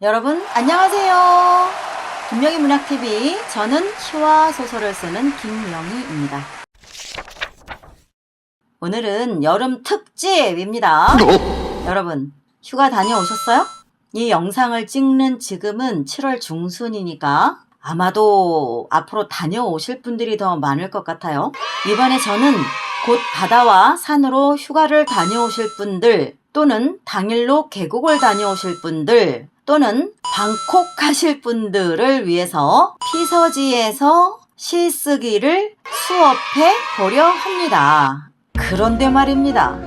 여러분 안녕하세요. 김명희 문학TV, 저는 시와 소설을 쓰는 김명희입니다. 오늘은 여름 특집입니다. 여러분 휴가 다녀오셨어요? 이 영상을 찍는 지금은 7월 중순이니까 아마도 앞으로 다녀오실 분들이 더 많을 것 같아요. 이번에 저는 곧 바다와 산으로 휴가를 다녀오실 분들, 또는 당일로 계곡을 다녀오실 분들, 또는 방콕 가실 분들을 위해서 피서지에서 시쓰기를 수업해 보려 합니다. 그런데 말입니다.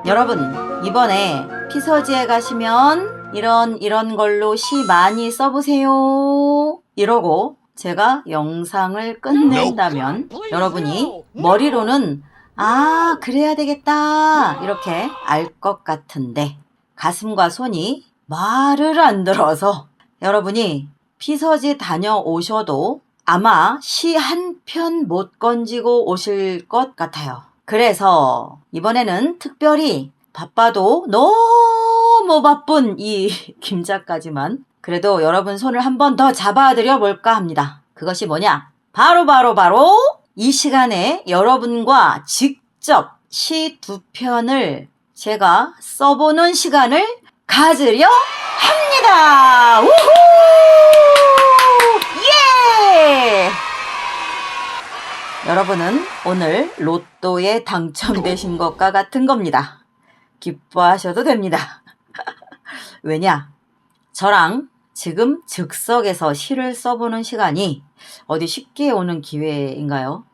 여러분, 이번에 피서지에 가시면 이런 걸로 시 많이 써보세요 이러고 제가 영상을 끝낸다면 여러분이 머리로는 아, 그래야 되겠다 이렇게 알 것 같은데 가슴과 손이 말을 안 들어서 여러분이 피서지 다녀오셔도 아마 시 한 편 못 건지고 오실 것 같아요. 그래서 이번에는 특별히 바빠도 너무 바쁜 이 김 작가지만 그래도 여러분 손을 한 번 더 잡아드려 볼까 합니다. 그것이 뭐냐? 바로 이 시간에 여러분과 직접 시 두 편을 제가 써보는 시간을 가지려 합니다. 우후! 예! 여러분은 오늘 로또에 당첨되신 것과 같은 겁니다. 기뻐하셔도 됩니다. 왜냐? 저랑 지금 즉석에서 시를 써보는 시간이 어디 쉽게 오는 기회인가요?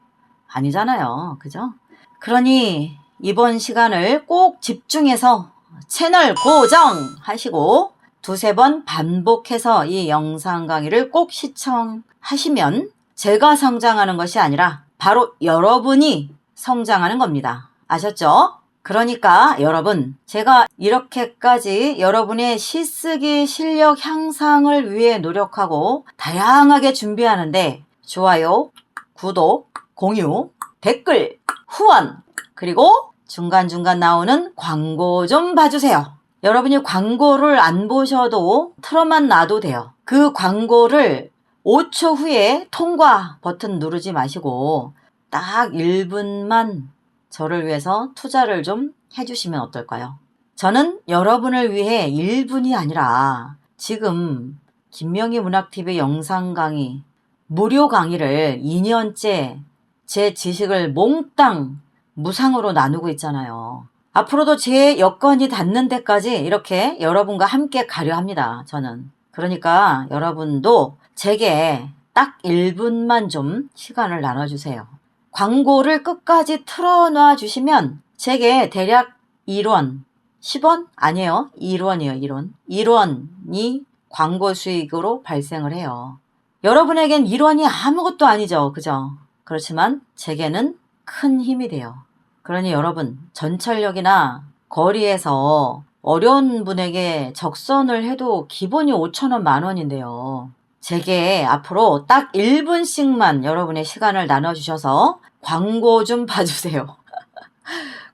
아니잖아요. 그죠? 그러니 이번 시간을 꼭 집중해서 채널 고정하시고 두세 번 반복해서 이 영상 강의를 꼭 시청하시면 제가 성장하는 것이 아니라 바로 여러분이 성장하는 겁니다. 아셨죠? 그러니까 여러분, 제가 이렇게까지 여러분의 시쓰기 실력 향상을 위해 노력하고 다양하게 준비하는데 좋아요, 구독, 공유, 댓글, 후원, 그리고 중간중간 나오는 광고 좀 봐주세요. 여러분이 광고를 안 보셔도 틀어만 놔도 돼요. 그 광고를 5초 후에 통과 버튼 누르지 마시고 딱 1분만 저를 위해서 투자를 좀 해주시면 어떨까요? 저는 여러분을 위해 1분이 아니라 지금 김명희 문학TV 영상 강의, 무료 강의를 2년째 제 지식을 몽땅 무상으로 나누고 있잖아요. 앞으로도 제 여건이 닿는 데까지 이렇게 여러분과 함께 가려 합니다. 저는. 그러니까 여러분도 제게 딱 1분만 좀 시간을 나눠주세요. 광고를 끝까지 틀어놔 주시면 제게 대략 1원, 10원? 아니에요. 1원이에요. 1원. 1원이 광고 수익으로 발생을 해요. 여러분에겐 1원이 아무것도 아니죠. 그죠? 그렇지만 제게는 큰 힘이 돼요. 그러니 여러분, 전철역이나 거리에서 어려운 분에게 적선을 해도 기본이 5,000원, 만원인데요. 제게 앞으로 딱 1분씩만 여러분의 시간을 나눠주셔서 광고 좀 봐주세요.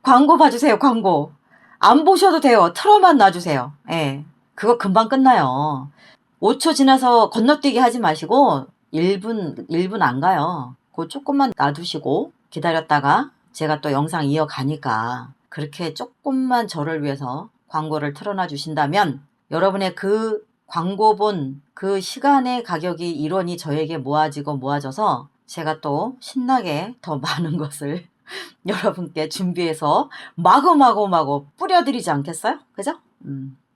광고 봐주세요, 광고. 안 보셔도 돼요. 틀어만 놔주세요. 예. 그거 금방 끝나요. 5초 지나서 건너뛰기 하지 마시고 1분 안 가요. 그거 조금만 놔두시고 기다렸다가 제가 또 영상 이어가니까 그렇게 조금만 저를 위해서 광고를 틀어놔 주신다면 여러분의 그 광고 본 그 시간의 가격이 1원이 저에게 모아져서 제가 또 신나게 더 많은 것을 여러분께 준비해서 마구마구 뿌려드리지 않겠어요? 그죠?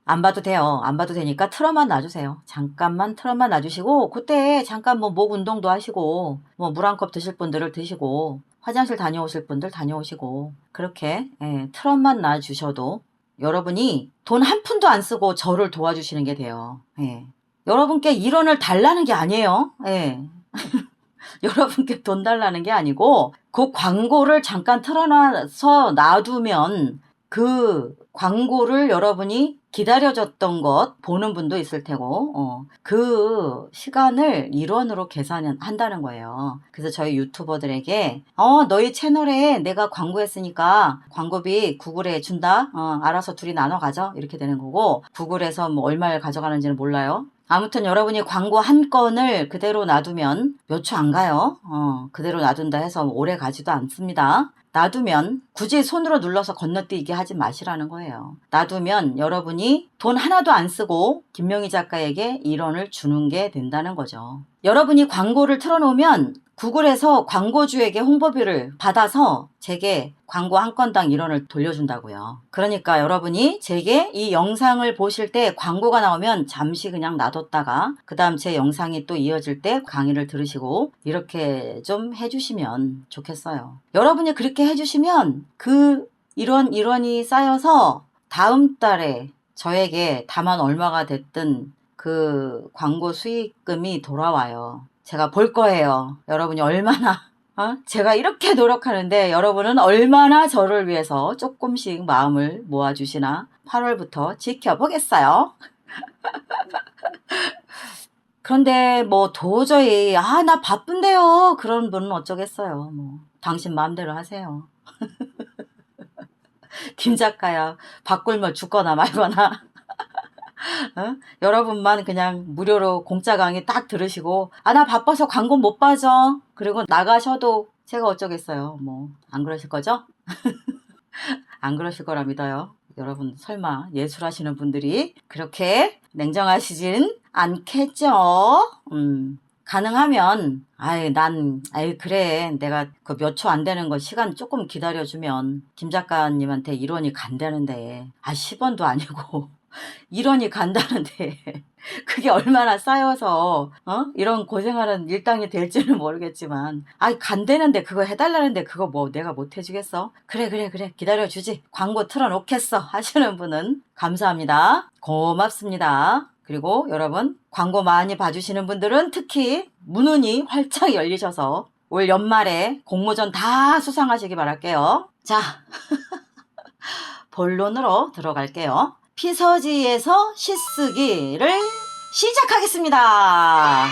안 봐도 돼요. 안 봐도 되니까 틀어만 놔주세요. 잠깐만 틀어만 놔주시고 그때 잠깐 뭐 목 운동도 하시고 뭐 물 한 컵 드실 분들을 드시고 화장실 다녀오실 분들 다녀오시고 그렇게 틀어만 놔주셔도 여러분이 돈 한 푼도 안 쓰고 저를 도와주시는 게 돼요. 여러분께 1원을 달라는 게 아니에요. 여러분께 돈 달라는 게 아니고 그 광고를 잠깐 틀어놔서 놔두면 그 광고를 여러분이 기다려줬던 것 보는 분도 있을 테고 그 시간을 일원으로 계산한다는 거예요. 그래서 저희 유튜버들에게 너희 채널에 내가 광고했으니까 광고비 구글에 준다. 알아서 둘이 나눠 가져. 이렇게 되는 거고 구글에서 뭐 얼마를 가져가는지는 몰라요. 아무튼 여러분이 광고 한 건을 그대로 놔두면 몇 초 안 가요. 그대로 놔둔다 해서 오래 가지도 않습니다. 놔두면 굳이 손으로 눌러서 건너뛰기 하지 마시라는 거예요. 놔두면 여러분이 돈 하나도 안 쓰고 김명희 작가에게 1원을 주는 게 된다는 거죠. 여러분이 광고를 틀어놓으면 구글에서 광고주에게 홍보비를 받아서 제게 광고 한 건당 1원을 돌려준다고요. 그러니까 여러분이 제게 이 영상을 보실 때 광고가 나오면 잠시 그냥 놔뒀다가 그 다음 제 영상이 또 이어질 때 강의를 들으시고 이렇게 좀 해주시면 좋겠어요. 여러분이 그렇게 해주시면 그 1원이 쌓여서 다음 달에 저에게 다만 얼마가 됐든 그 광고 수익금이 돌아와요. 제가 볼 거예요. 여러분이 얼마나 제가 이렇게 노력하는데 여러분은 얼마나 저를 위해서 조금씩 마음을 모아주시나 8월부터 지켜보겠어요. 그런데 뭐 도저히 나 바쁜데요 그런 분은 어쩌겠어요. 뭐 당신 마음대로 하세요. 김 작가야 밥 굶어 죽거나 말거나 여러분만 그냥 무료로 공짜 강의 딱 들으시고 나 바빠서 광고 못 봐줘 그리고 나가셔도 제가 어쩌겠어요. 뭐 안 그러실 거죠? 안 그러실 거라 믿어요. 여러분 설마 예술하시는 분들이 그렇게 냉정하시진 않겠죠? 가능하면 그래 내가 그 몇 초 안 되는 거 시간 조금 기다려주면 김 작가님한테 1원이 간다는데 10원도 아니고 1원이 간다는데 그게 얼마나 쌓여서 이런 고생하는 일당이 될지는 모르겠지만 간대는데 그거 해달라는데 그거 뭐 내가 못 해주겠어? 그래 기다려주지 광고 틀어놓겠어 하시는 분은 감사합니다. 고맙습니다. 그리고 여러분 광고 많이 봐주시는 분들은 특히 문운이 활짝 열리셔서 올 연말에 공모전 다 수상하시기 바랄게요. 자 본론으로 들어갈게요. 피서지에서 시쓰기를 시작하겠습니다.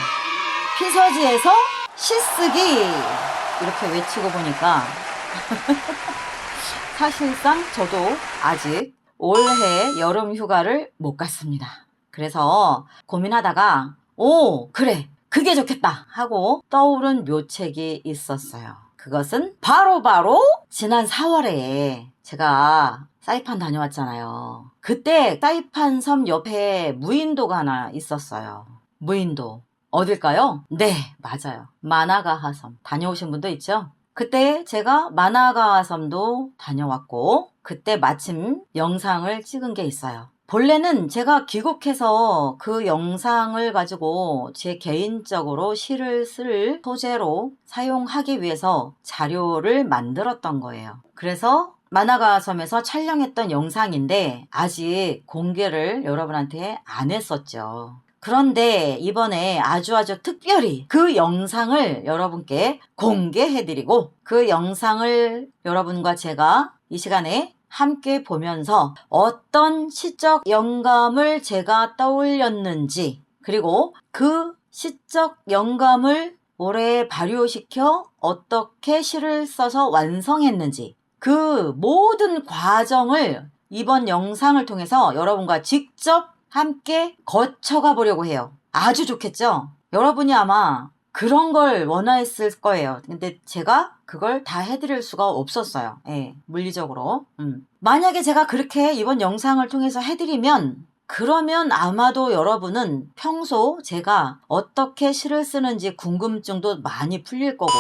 피서지에서 시쓰기 이렇게 외치고 보니까 사실상 저도 아직 올해 여름 휴가를 못 갔습니다. 그래서 고민하다가 그래 그게 좋겠다 하고 떠오른 묘책이 있었어요. 그것은 바로 지난 4월에 제가 사이판 다녀왔잖아요. 그때 사이판 섬 옆에 무인도가 하나 있었어요. 무인도 어딜까요? 네 맞아요. 마나가하 섬 다녀오신 분도 있죠? 그때 제가 마나가하 섬도 다녀왔고 그때 마침 영상을 찍은 게 있어요. 본래는 제가 귀국해서 그 영상을 가지고 제 개인적으로 시를 쓸 소재로 사용하기 위해서 자료를 만들었던 거예요. 그래서 마나가하 섬에서 촬영했던 영상인데 아직 공개를 여러분한테 안 했었죠. 그런데 이번에 아주 특별히 그 영상을 여러분께 공개해드리고 그 영상을 여러분과 제가 이 시간에 함께 보면서 어떤 시적 영감을 제가 떠올렸는지 그리고 그 시적 영감을 올해 발효시켜 어떻게 시를 써서 완성했는지 그 모든 과정을 이번 영상을 통해서 여러분과 직접 함께 거쳐가 보려고 해요. 아주 좋겠죠? 여러분이 아마 그런 걸 원하셨을 거예요. 근데 제가 그걸 다 해드릴 수가 없었어요. 예, 물리적으로. 만약에 제가 그렇게 이번 영상을 통해서 해드리면 그러면 아마도 여러분은 평소 제가 어떻게 시를 쓰는지 궁금증도 많이 풀릴 거고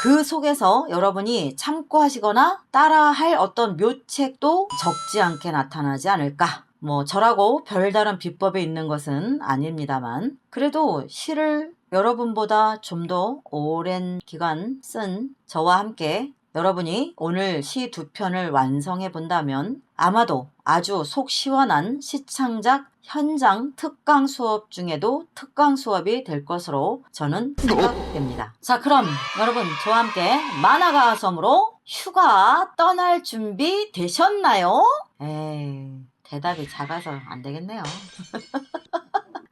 그 속에서 여러분이 참고하시거나 따라할 어떤 묘책도 적지 않게 나타나지 않을까. 뭐 저라고 별다른 비법이 있는 것은 아닙니다만 그래도 시를 여러분보다 좀 더 오랜 기간 쓴 저와 함께 여러분이 오늘 시 두 편을 완성해 본다면 아마도 아주 속 시원한 시창작 현장 특강 수업 중에도 특강 수업이 될 것으로 저는 생각됩니다. 자, 그럼 여러분 저와 함께 만화가 섬으로 휴가 떠날 준비 되셨나요? 에이, 대답이 작아서 안 되겠네요.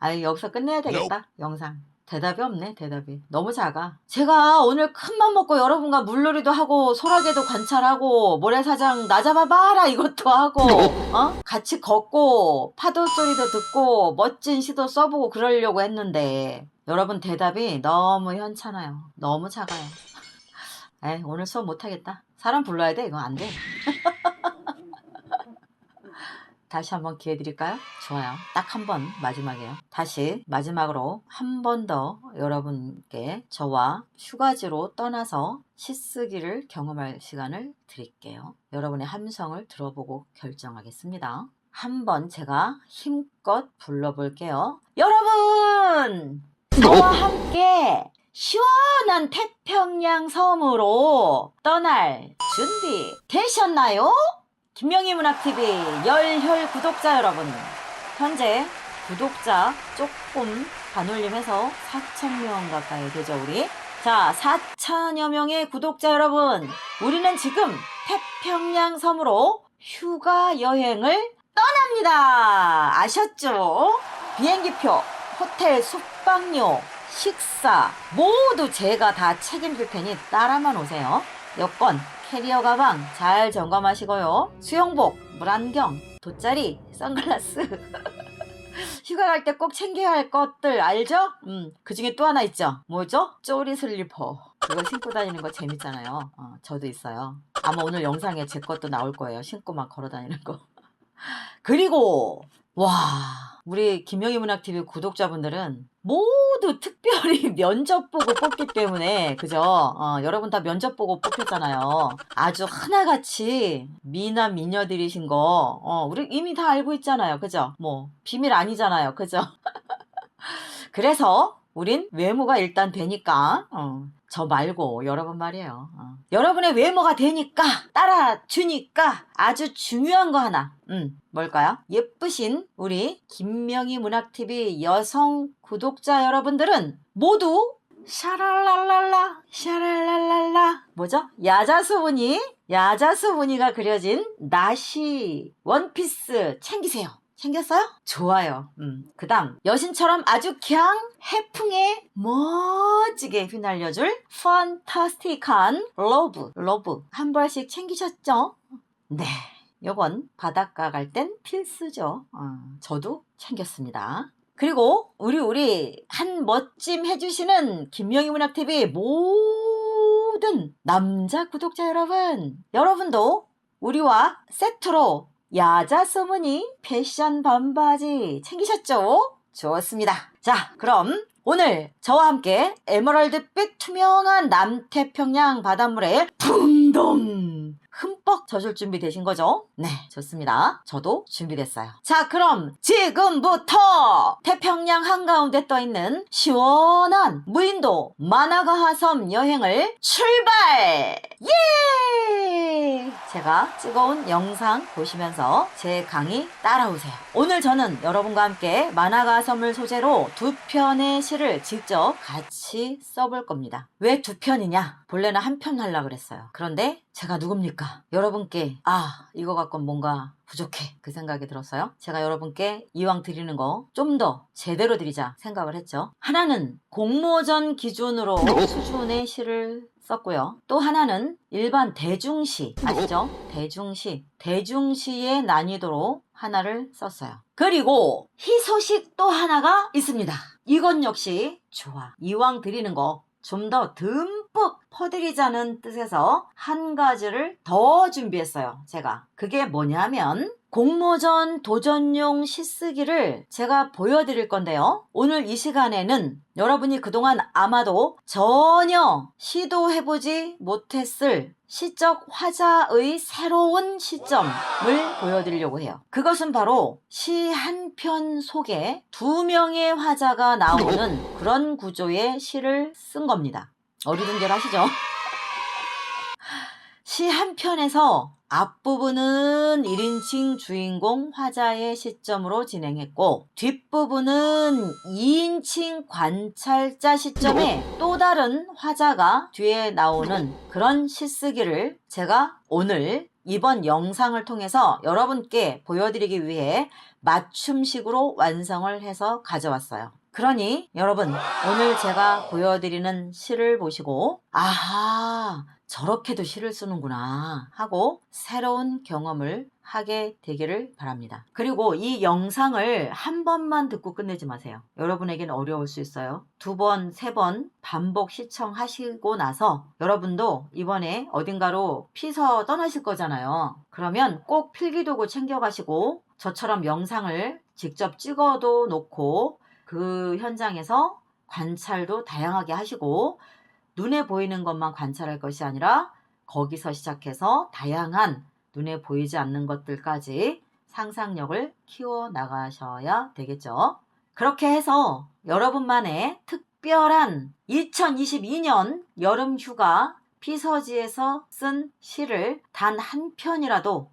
아유, 여기서 끝내야 되겠다, 영상. 대답이 없네, 대답이. 너무 작아. 제가 오늘 큰맘 먹고 여러분과 물놀이도 하고 소라게도 관찰하고 모래사장 나 잡아봐라 이것도 하고 같이 걷고 파도 소리도 듣고 멋진 시도 써보고 그러려고 했는데 여러분 대답이 너무 현찮아요. 너무 작아요. 에이, 오늘 수업 못하겠다. 사람 불러야 돼. 이거 안 돼. 다시 한번 기회 드릴까요? 좋아요. 딱 한 번 마지막이에요. 다시 마지막으로 한 번 더 여러분께 저와 휴가지로 떠나서 시쓰기를 경험할 시간을 드릴게요. 여러분의 함성을 들어보고 결정하겠습니다. 한번 제가 힘껏 불러볼게요. 여러분! 저와 함께 시원한 태평양 섬으로 떠날 준비 되셨나요? 김명희 문학TV 열혈 구독자 여러분, 현재 구독자 조금 반올림해서 4,000명 가까이 되죠 우리. 자, 4,000여 명의 구독자 여러분, 우리는 지금 태평양 섬으로 휴가 여행을 떠납니다. 아셨죠? 비행기표, 호텔 숙박료, 식사 모두 제가 다 책임질 테니 따라만 오세요. 여권, 캐리어 가방 잘 점검하시고요. 수영복, 물안경, 돗자리, 선글라스 휴가 갈 때 꼭 챙겨야 할 것들 알죠? 그 중에 또 하나 있죠. 뭐죠? 쪼리 슬리퍼. 그거 신고 다니는 거 재밌잖아요. 저도 있어요. 아마 오늘 영상에 제 것도 나올 거예요. 신고 막 걸어 다니는 거. 그리고 와, 우리 김명희 문학TV 구독자분들은 모두 특별히 면접 보고 뽑기 때문에, 그죠? 여러분 다 면접 보고 뽑혔잖아요. 아주 하나같이 미남 미녀들이신 거, 우리 이미 다 알고 있잖아요. 그죠? 뭐, 비밀 아니잖아요. 그죠? 그래서 우린 외모가 일단 되니까, 저 말고 여러분 말이에요. 여러분의 외모가 되니까, 따라주니까 아주 중요한 거 하나. 뭘까요? 예쁘신 우리 김명희 문학TV 여성 구독자 여러분들은 모두 샤랄랄랄라 샤랄랄랄라 뭐죠? 야자수 무늬가 그려진 나시 원피스 챙기세요. 챙겼어요? 좋아요. 그 다음 여신처럼 아주 그냥 해풍에 멋지게 휘날려줄 판타스틱한 러브 한 벌씩 챙기셨죠? 네, 요건 바닷가 갈 땐 필수죠. 저도 챙겼습니다. 그리고 우리 한 멋짐 해주시는 김명희 문학TV 모든 남자 구독자 여러분, 여러분도 우리와 세트로 야자수무늬 패션 반바지 챙기셨죠? 좋습니다. 자, 그럼 오늘 저와 함께 에메랄드빛 투명한 남태평양 바닷물에 붕덩 흠뻑 젖을 준비 되신 거죠? 네, 좋습니다. 저도 준비됐어요. 자, 그럼 지금부터 태평양 한가운데 떠있는 시원한 무인도 마나가하 섬 여행을 출발! 예! 제가 찍어온 영상 보시면서 제 강의 따라오세요. 오늘 저는 여러분과 함께 마나가하 섬을 소재로 두 편의 시를 직접 같이 써볼 겁니다. 왜 두 편이냐? 본래는 한 편 하려고 그랬어요. 그런데 제가 누굽니까? 여러분께 이거 갖고는 뭔가 부족해, 그 생각이 들었어요. 제가 여러분께 이왕 드리는 거 좀 더 제대로 드리자 생각을 했죠. 하나는 공모전 기준으로 수준의 시를 썼고요. 또 하나는 일반 대중시, 아시죠? 대중시의 난이도로 하나를 썼어요. 그리고 희소식 또 하나가 있습니다. 이건 역시 좋아, 이왕 드리는 거 좀 더 듬뿍 퍼드리자는 뜻에서 한 가지를 더 준비했어요. 제가 그게 뭐냐면 공모전 도전용 시쓰기를 제가 보여드릴 건데요. 오늘 이 시간에는 여러분이 그동안 아마도 전혀 시도해보지 못했을 시적 화자의 새로운 시점을 보여드리려고 해요. 그것은 바로 시 한 편 속에 두 명의 화자가 나오는 그런 구조의 시를 쓴 겁니다. 어리둥절하시죠? 시 한 편에서 앞부분은 1인칭 주인공 화자의 시점으로 진행했고 뒷부분은 2인칭 관찰자 시점에 또 다른 화자가 뒤에 나오는 그런 시쓰기를 제가 오늘 이번 영상을 통해서 여러분께 보여드리기 위해 맞춤식으로 완성을 해서 가져왔어요. 그러니 여러분 오늘 제가 보여드리는 시를 보시고 아하 저렇게도 시를 쓰는구나 하고 새로운 경험을 하게 되기를 바랍니다. 그리고 이 영상을 한 번만 듣고 끝내지 마세요. 여러분에게는 어려울 수 있어요. 2번, 3번 반복 시청하시고 나서 여러분도 이번에 어딘가로 피서 떠나실 거잖아요. 그러면 꼭 필기도구 챙겨가시고 저처럼 영상을 직접 찍어도 놓고 그 현장에서 관찰도 다양하게 하시고 눈에 보이는 것만 관찰할 것이 아니라 거기서 시작해서 다양한 눈에 보이지 않는 것들까지 상상력을 키워 나가셔야 되겠죠. 그렇게 해서 여러분만의 특별한 2022년 여름휴가 피서지에서 쓴 시를 단 한 편이라도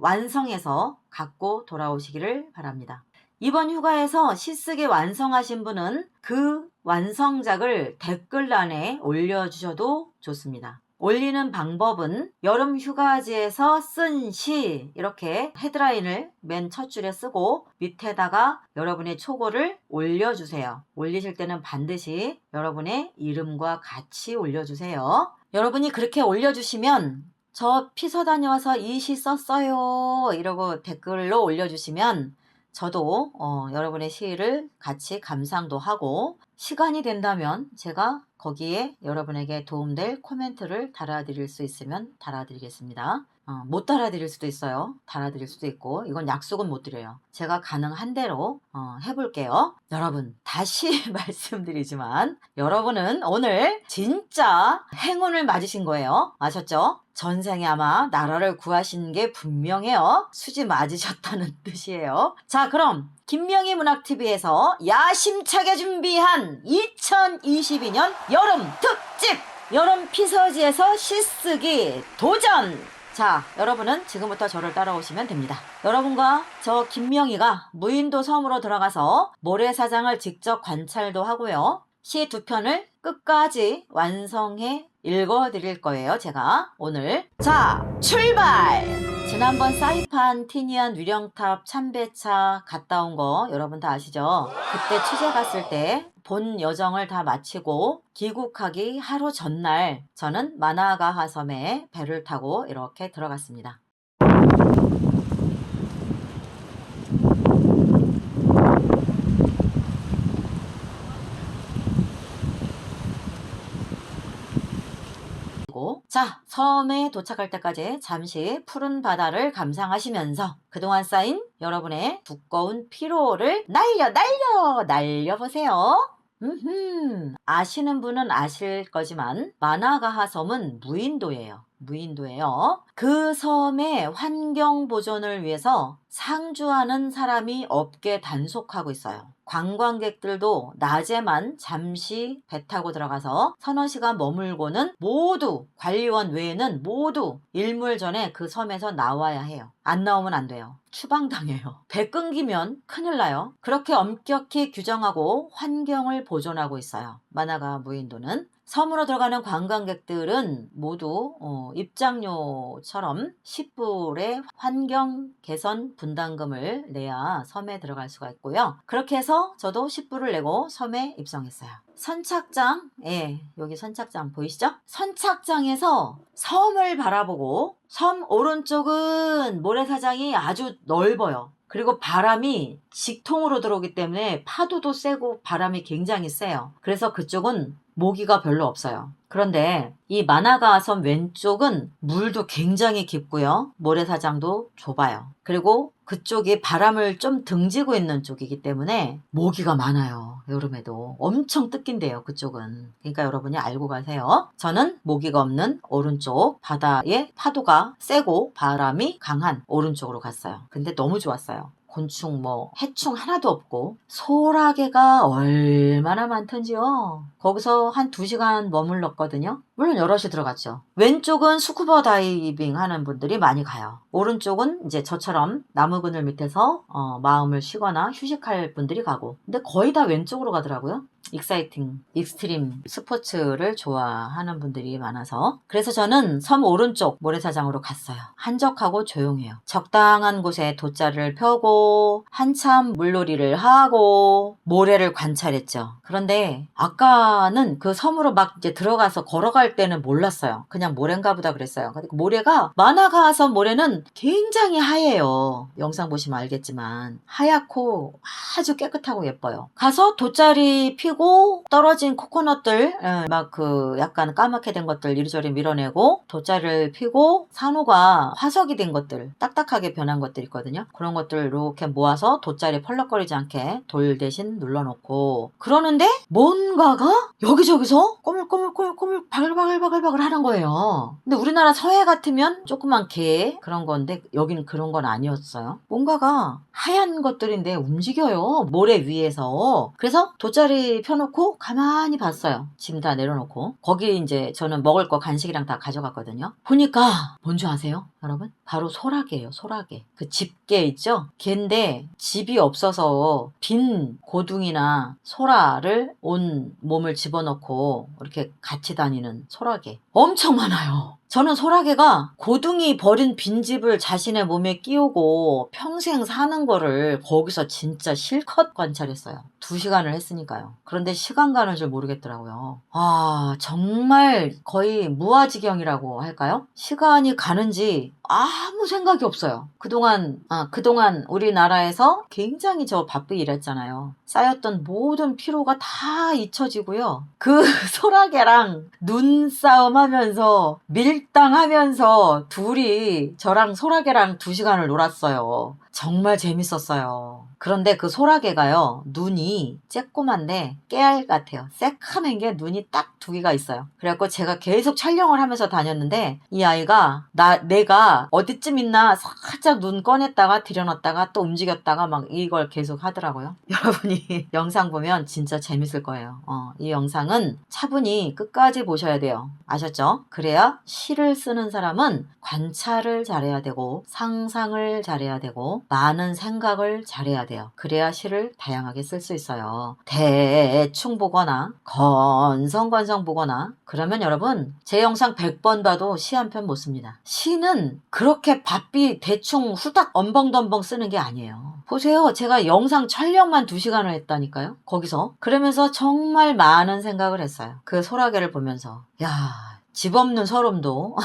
완성해서 갖고 돌아오시기를 바랍니다. 이번 휴가에서 시쓰기 완성하신 분은 그 완성작을 댓글란에 올려주셔도 좋습니다. 올리는 방법은 여름 휴가지에서 쓴 시 이렇게 헤드라인을 맨 첫 줄에 쓰고 밑에다가 여러분의 초고를 올려주세요. 올리실 때는 반드시 여러분의 이름과 같이 올려주세요. 여러분이 그렇게 올려주시면 저 피서 다녀와서 이 시 썼어요 이러고 댓글로 올려주시면 저도 여러분의 시를 같이 감상도 하고 시간이 된다면 제가 거기에 여러분에게 도움될 코멘트를 달아드릴 수 있으면 달아드리겠습니다. 못 달아드릴 수도 있어요. 달아드릴 수도 있고 이건 약속은 못 드려요. 제가 가능한 대로 해볼게요. 여러분 다시 말씀드리지만 여러분은 오늘 진짜 행운을 맞으신 거예요. 아셨죠? 전생에 아마 나라를 구하신 게 분명해요. 수지 맞으셨다는 뜻이에요. 자 그럼 김명희 문학TV에서 야심차게 준비한 2022년 여름 특집! 여름 피서지에서 시쓰기 도전! 자 여러분은 지금부터 저를 따라오시면 됩니다. 여러분과 저 김명희가 무인도 섬으로 들어가서 모래사장을 직접 관찰도 하고요. 시 2편을 끝까지 완성해 읽어드릴 거예요. 제가 오늘 자 출발! 지난번 사이판 티니안 위령탑 참배차 갔다 온 거 여러분 다 아시죠? 그때 취재 갔을 때 본 여정을 다 마치고 귀국하기 하루 전날 저는 마나가하 섬에 배를 타고 이렇게 들어갔습니다. 자, 섬에 도착할 때까지 잠시 푸른 바다를 감상하시면서 그동안 쌓인 여러분의 두꺼운 피로를 날려보세요. 아시는 분은 아실 거지만 마나가하 섬은 무인도예요. 그 섬의 환경 보존을 위해서 상주하는 사람이 없게 단속하고 있어요. 관광객들도 낮에만 잠시 배 타고 들어가서 서너 시간 머물고는 모두 관리원 외에는 모두 일몰 전에 그 섬에서 나와야 해요. 안 나오면 안 돼요. 추방당해요. 배 끊기면 큰일 나요. 그렇게 엄격히 규정하고 환경을 보존하고 있어요. 마나가 무인도는. 섬으로 들어가는 관광객들은 모두 입장료처럼 10불의 환경 개선 분담금을 내야 섬에 들어갈 수가 있고요. 그렇게 해서 저도 10불을 내고 섬에 입성했어요. 선착장, 여기 선착장 보이시죠? 선착장에서 섬을 바라보고 섬 오른쪽은 모래사장이 아주 넓어요. 그리고 바람이 직통으로 들어오기 때문에 파도도 세고 바람이 굉장히 세요. 그래서 그쪽은 모기가 별로 없어요. 그런데 이 마나가 섬 왼쪽은 물도 굉장히 깊고요. 모래사장도 좁아요. 그리고 그쪽이 바람을 좀 등지고 있는 쪽이기 때문에 모기가 많아요. 여름에도 엄청 뜯긴대요. 그쪽은. 그러니까 여러분이 알고 가세요. 저는 모기가 없는 오른쪽 바다에 파도가 세고 바람이 강한 오른쪽으로 갔어요. 근데 너무 좋았어요. 곤충 해충 하나도 없고 소라게가 얼마나 많던지요. 거기서 한 2시간 머물렀거든요. 물론 여럿이 들어갔죠. 왼쪽은 스쿠버 다이빙 하는 분들이 많이 가요. 오른쪽은 이제 저처럼 나무 그늘 밑에서 마음을 쉬거나 휴식할 분들이 가고. 근데 거의 다 왼쪽으로 가더라고요. 익사이팅, 익스트림 스포츠를 좋아하는 분들이 많아서. 그래서 저는 섬 오른쪽 모래사장으로 갔어요. 한적하고 조용해요. 적당한 곳에 돗자리를 펴고 한참 물놀이를 하고 모래를 관찰했죠. 그런데 아까는 그 섬으로 막 이제 들어가서 걸어갈 때는 몰랐어요. 그냥 모래인가 보다 그랬어요. 근데 모래가 마나가섬 모래는 굉장히 하얘요. 영상 보시면 알겠지만 하얗고 아주 깨끗하고 예뻐요. 가서 돗자리 피고 떨어진 코코넛들 막 그 약간 까맣게 된 것들 이리저리 밀어내고 돗자리를 피고 산호가 화석이 된 것들 딱딱하게 변한 것들 있거든요. 그런 것들 이렇게 모아서 돗자리 펄럭거리지 않게 돌 대신 눌러놓고 그러는데 뭔가가 여기저기서 꼬물꼬물꼬물꼬물 바글바글바글바글 하는 거예요. 근데 우리나라 서해 같으면 조그만 개 그런 건데 여기는 그런 건 아니었어요. 뭔가가 하얀 것들인데 움직여요. 모래 위에서. 그래서 돗자리 펴놓고 가만히 봤어요. 짐 다 내려놓고. 거기 이제 저는 먹을 거 간식이랑 다 가져갔거든요. 보니까 뭔지 아세요? 여러분? 바로 소라게예요. 소라게. 그 집게 있죠? 걔인데 집이 없어서 빈 고둥이나 소라를 온 몸을 집어넣고 이렇게 같이 다니는 소라게. 엄청 많아요. 저는 소라게가 고둥이 버린 빈집을 자신의 몸에 끼우고 평생 사는 거를 거기서 진짜 실컷 관찰했어요. 2시간을 했으니까요. 그런데 시간 가는 줄 모르겠더라고요. 아, 정말 거의 무아지경이라고 할까요? 시간이 가는지 아무 생각이 없어요. 그동안 우리나라에서 굉장히 저 바쁘게 일했잖아요. 쌓였던 모든 피로가 다 잊혀지고요. 그 소라게랑 눈싸움 하면서 밀당하면서 둘이 저랑 소라게랑 2시간을 놀았어요. 정말 재밌었어요. 그런데 그 소라게가요, 눈이 쬐꼬만데 깨알 같아요. 새카만 게 눈이 딱 2개가 있어요. 그래갖고 제가 계속 촬영을 하면서 다녔는데 이 아이가 내가 어디쯤 있나 살짝 눈 꺼냈다가 들여놨다가 또 움직였다가 막 이걸 계속 하더라고요. 여러분이 영상 보면 진짜 재밌을 거예요. 이 영상은 차분히 끝까지 보셔야 돼요. 아셨죠? 그래야 시를 쓰는 사람은 관찰을 잘해야 되고 상상을 잘해야 되고 많은 생각을 잘해야 돼요. 그래야 시를 다양하게 쓸 수 있어요. 대충 보거나 건성건성 보거나 그러면 여러분 제 영상 100번 봐도 시 한 편 못 씁니다. 시는 그렇게 바삐 대충 후딱 엄벙덤벙 쓰는 게 아니에요. 보세요. 제가 영상 촬영만 2시간을 했다니까요. 거기서. 그러면서 정말 많은 생각을 했어요. 그 소라게를 보면서. 야, 집 없는 서름도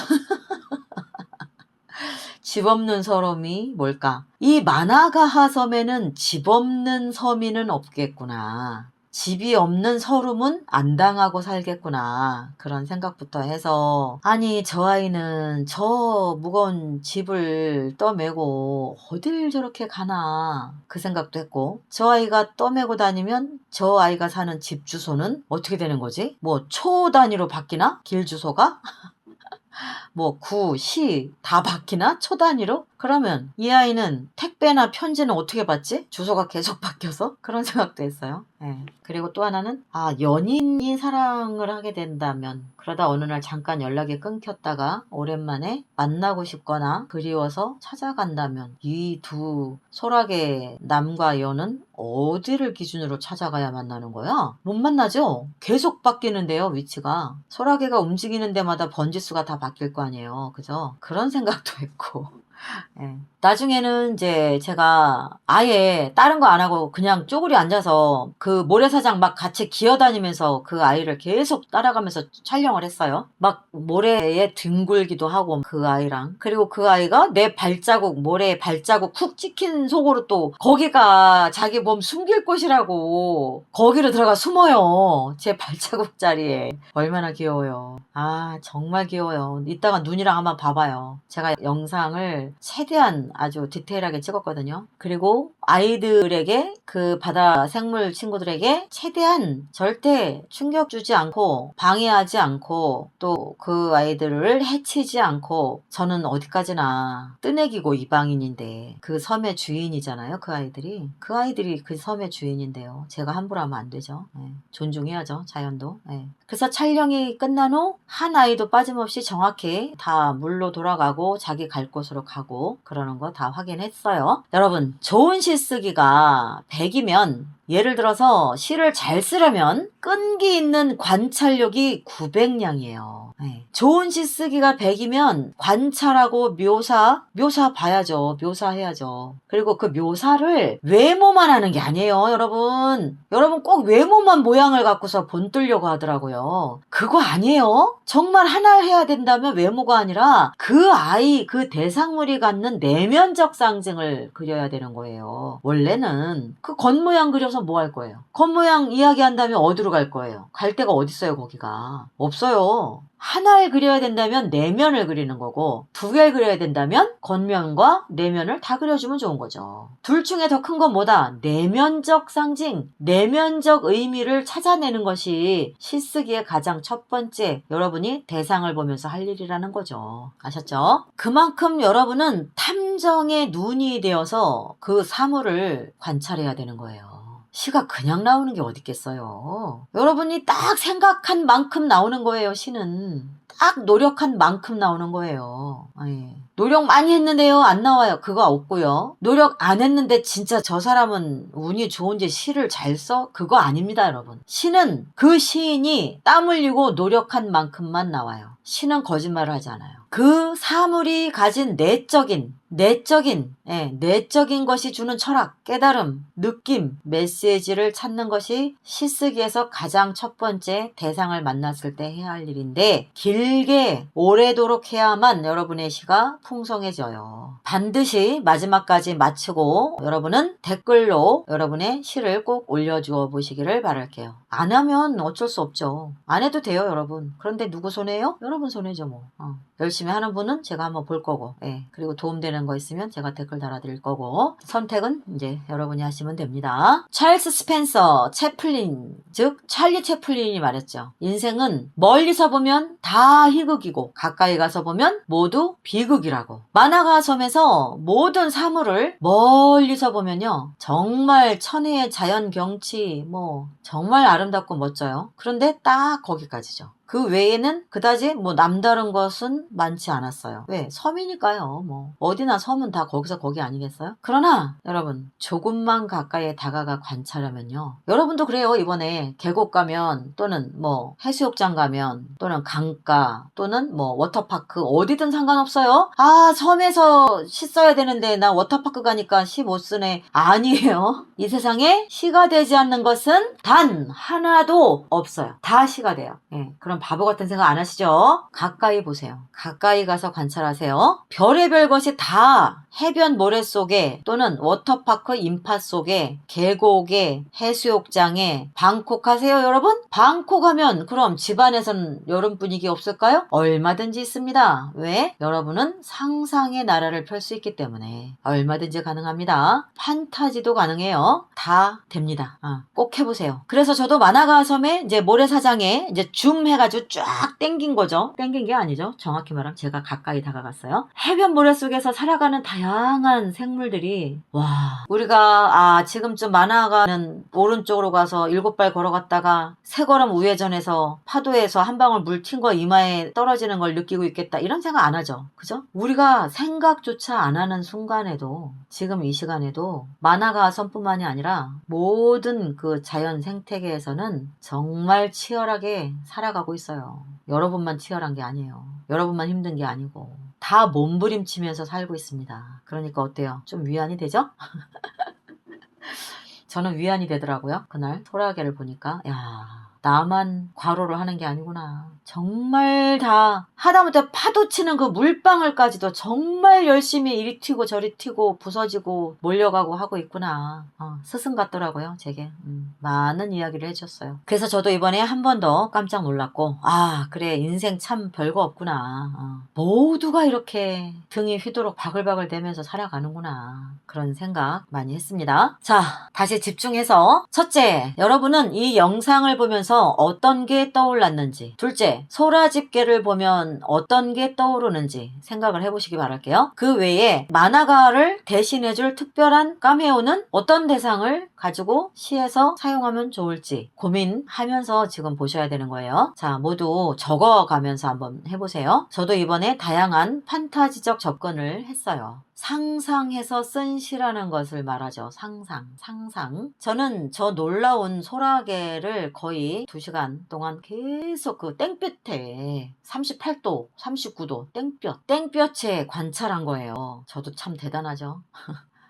집 없는 서름이 뭘까? 이 마나가하 섬에는 집 없는 서민은 없겠구나. 집이 없는 서름은 안 당하고 살겠구나. 그런 생각부터 해서 아니 저 아이는 저 무거운 집을 떠메고 어딜 저렇게 가나 그 생각도 했고 저 아이가 떠메고 다니면 저 아이가 사는 집 주소는 어떻게 되는 거지? 뭐 초 단위로 바뀌나? 길 주소가? 뭐 구, 시 다 바뀌나? 초 단위로? 그러면 이 아이는 택배나 편지는 어떻게 받지? 주소가 계속 바뀌어서? 그런 생각도 했어요. 네. 그리고 또 하나는 연인이 사랑을 하게 된다면 그러다 어느 날 잠깐 연락이 끊겼다가 오랜만에 만나고 싶거나 그리워서 찾아간다면 이 두 소라게 남과 여는 어디를 기준으로 찾아가야 만나는 거야? 못 만나죠? 계속 바뀌는데요, 위치가. 소라게가 움직이는 데마다 번지수가 다 바뀔 거 아니에요. 그죠? 그런 생각도 했고. 예. 나중에는 이제 제가 아예 다른 거 안 하고 그냥 쪼그리 앉아서 그 모래사장 막 같이 기어다니면서 그 아이를 계속 따라가면서 촬영을 했어요. 막 모래에 뒹굴기도 하고 그 아이랑. 그리고 그 아이가 내 발자국, 모래에 발자국 쿡 찍힌 속으로 또 거기가 자기 몸 숨길 곳이라고 거기로 들어가 숨어요. 제 발자국 자리에. 얼마나 귀여워요. 아, 정말 귀여워요. 이따가 눈이랑 한번 봐봐요. 제가 영상을 장면을 최대한 아주 디테일하게 찍었거든요. 그리고 아이들에게 그 바다 생물 친구들에게 최대한 절대 충격 주지 않고 방해하지 않고 또 그 아이들을 해치지 않고 저는 어디까지나 뜨내기고 이방인인데 그 섬의 주인이잖아요. 그 아이들이 그 섬의 주인인데요. 제가 함부로 하면 안 되죠. 네. 존중해야죠. 자연도. 네. 그래서 촬영이 끝난 후 한 아이도 빠짐없이 정확히 다 물로 돌아가고 자기 갈 곳으로 가고 그러는 거 다 확인했어요. 여러분, 좋은 시쓰기가 100이면 예를 들어서 시를 잘 쓰려면 끈기 있는 관찰력이 900량이에요. 네. 좋은 시 쓰기가 100이면 관찰하고 묘사 봐야죠. 묘사해야죠. 그리고 그 묘사를 외모만 하는 게 아니에요, 여러분. 여러분 꼭 외모만 모양을 갖고서 본뜨려고 하더라고요. 그거 아니에요. 정말 하나를 해야 된다면 외모가 아니라 그 아이, 그 대상물이 갖는 내면적 상징을 그려야 되는 거예요. 원래는 그 겉모양 그려서 뭐 할 거예요? 겉모양 이야기한다면 어디로 갈 거예요? 갈 데가 어딨어요, 거기가? 없어요. 하나를 그려야 된다면 내면을 그리는 거고, 두 개를 그려야 된다면 겉면과 내면을 다 그려주면 좋은 거죠. 둘 중에 더 큰 건 뭐다? 내면적 상징, 내면적 의미를 찾아내는 것이 시쓰기의 가장 첫 번째 여러분이 대상을 보면서 할 일이라는 거죠. 아셨죠? 그만큼 여러분은 탐정의 눈이 되어서 그 사물을 관찰해야 되는 거예요. 시가 그냥 나오는 게 어디 있겠어요. 여러분이 딱 생각한 만큼 나오는 거예요. 시는 딱 노력한 만큼 나오는 거예요. 예. 노력 많이 했는데요 안 나와요. 그거 없고요. 노력 안 했는데 진짜 저 사람은 운이 좋은지 시를 잘 써? 그거 아닙니다, 여러분. 시는 그 시인이 땀 흘리고 노력한 만큼만 나와요. 시는 거짓말을 하지 않아요. 그 사물이 가진 내적인 것이 주는 철학, 깨달음, 느낌, 메시지를 찾는 것이 시쓰기에서 가장 첫 번째 대상을 만났을 때 해야 할 일인데, 길게 오래도록 해야만 여러분의 시가 풍성해져요. 반드시 마지막까지 마치고 여러분은 댓글로 여러분의 시를 꼭 올려주어 보시기를 바랄게요. 안 하면 어쩔 수 없죠. 안 해도 돼요, 여러분. 그런데 누구 손해요? 여러분 손해죠, 뭐. 열심히 하는 분은 제가 한번 볼 거고, 예. 그리고 도움되는 거 있으면 제가 댓글 달아드릴 거고, 선택은 이제 여러분이 하시면 됩니다. 찰스 스펜서 채플린, 즉 찰리 채플린이 말했죠. 인생은 멀리서 보면 다 희극이고 가까이 가서 보면 모두 비극이라고. 만화가 섬에서 모든 사물을 멀리서 보면요, 정말 천혜의 자연 경치, 뭐 정말 아름답고 멋져요. 그런데 딱 거기까지죠. 그 외에는 그다지 뭐 남다른 것은 많지 않았어요. 왜? 섬이니까요. 뭐 어디나 섬은 다 거기서 거기 아니겠어요? 그러나 여러분, 조금만 가까이 다가가 관찰하면요, 여러분도 그래요. 이번에 계곡 가면, 또는 뭐 해수욕장 가면, 또는 강가, 또는 뭐 워터파크, 어디든 상관없어요. 아, 섬에서 시 써야 되는데 나 워터파크 가니까 시 못 쓰네. 아니에요. 이 세상에 시가 되지 않는 것은 단 하나도 없어요. 다 시가 돼요. 예. 그럼 바보 같은 생각 안 하시죠? 가까이 보세요. 가까이 가서 관찰하세요. 별의별 것이 다 해변 모래 속에, 또는 워터파크 인파 속에, 계곡에, 해수욕장에, 방콕 하세요, 여러분? 방콕 하면 그럼 집안에선 여름 분위기 없을까요? 얼마든지 있습니다. 왜? 여러분은 상상의 나라를 펼 수 있기 때문에 얼마든지 가능합니다. 판타지도 가능해요. 다 됩니다. 꼭 해보세요. 그래서 저도 만화가 섬에 이제 모래사장에 이제 줌 해가지고 쫙 땡긴 거죠. 땡긴 게 아니죠. 정확히 말하면 제가 가까이 다가갔어요. 해변 모래 속에서 살아가는 다양한 생물들이, 와, 우리가 지금쯤 만화가는 오른쪽으로 가서 7발 걸어갔다가 3걸음 우회전해서 파도에서 한 방울 물 튄 거 이마에 떨어지는 걸 느끼고 있겠다, 이런 생각 안 하죠. 그죠? 우리가 생각조차 안 하는 순간에도, 지금 이 시간에도 만화가 섬뿐만이 아니라 모든 그 자연 생태계에서는 정말 치열하게 살아가고 있어요. 여러분만 치열한 게 아니에요. 여러분만 힘든 게 아니고 다 몸부림치면서 살고 있습니다. 그러니까 어때요? 좀 위안이 되죠? 저는 위안이 되더라고요. 그날 소라게를 보니까, 야, 나만 과로를 하는 게 아니구나. 정말 다 하다못해 파도 치는 그 물방울까지도 정말 열심히 이리 튀고 저리 튀고 부서지고 몰려가고 하고 있구나. 스승 같더라고요, 제게. 많은 이야기를 해줬어요. 그래서 저도 이번에 한 번 더 깜짝 놀랐고, 아, 그래, 인생 참 별거 없구나. 모두가 이렇게 등이 휘도록 바글바글 대면서 살아가는구나. 그런 생각 많이 했습니다. 자, 다시 집중해서 첫째, 여러분은 이 영상을 보면서 어떤 게 떠올랐는지, 둘째, 소라집게를 보면 어떤 게 떠오르는지 생각을 해보시기 바랄게요. 그 외에 만화가를 대신해줄 특별한 카메오는 어떤 대상을 가지고 시에서 사용하면 좋을지 고민하면서 지금 보셔야 되는 거예요. 자, 모두 적어가면서 한번 해보세요. 저도 이번에 다양한 판타지적 접근을 했어요. 상상해서 쓴 시라는 것을 말하죠. 상상. 저는 저 놀라운 소라게를 거의 2시간 동안 계속 그 땡볕에 38도, 39도 땡볕에 관찰한 거예요. 저도 참 대단하죠.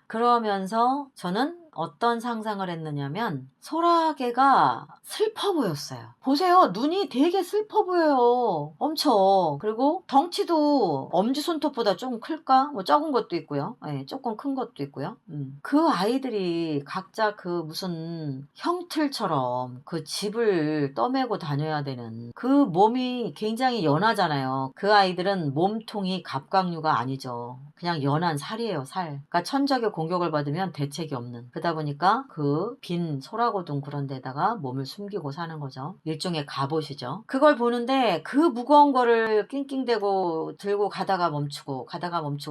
그러면서 저는 어떤 상상을 했느냐면 소라게가 슬퍼 보였어요. 보세요. 눈이 되게 슬퍼 보여요. 엄청. 그리고 덩치도 엄지손톱보다 조금 클까? 뭐 적은 것도 있고요. 네, 조금 큰 것도 있고요. 그 아이들이 각자 그 무슨 형틀처럼 그 집을 떠매고 다녀야 되는 그 몸이 굉장히 연하잖아요. 그 아이들은 몸통이 갑각류가 아니죠. 그냥 연한 살이에요, 살. 그러니까 천적의 공격을 받으면 대책이 없는. 그러다 보니까 그 빈 소라고둥 그런 데다가 몸을 숨기고 사는 거죠. 일종의 갑옷이죠. 그걸 보는데 그 무거운 거를 낑낑대고 들고 가다가 멈추고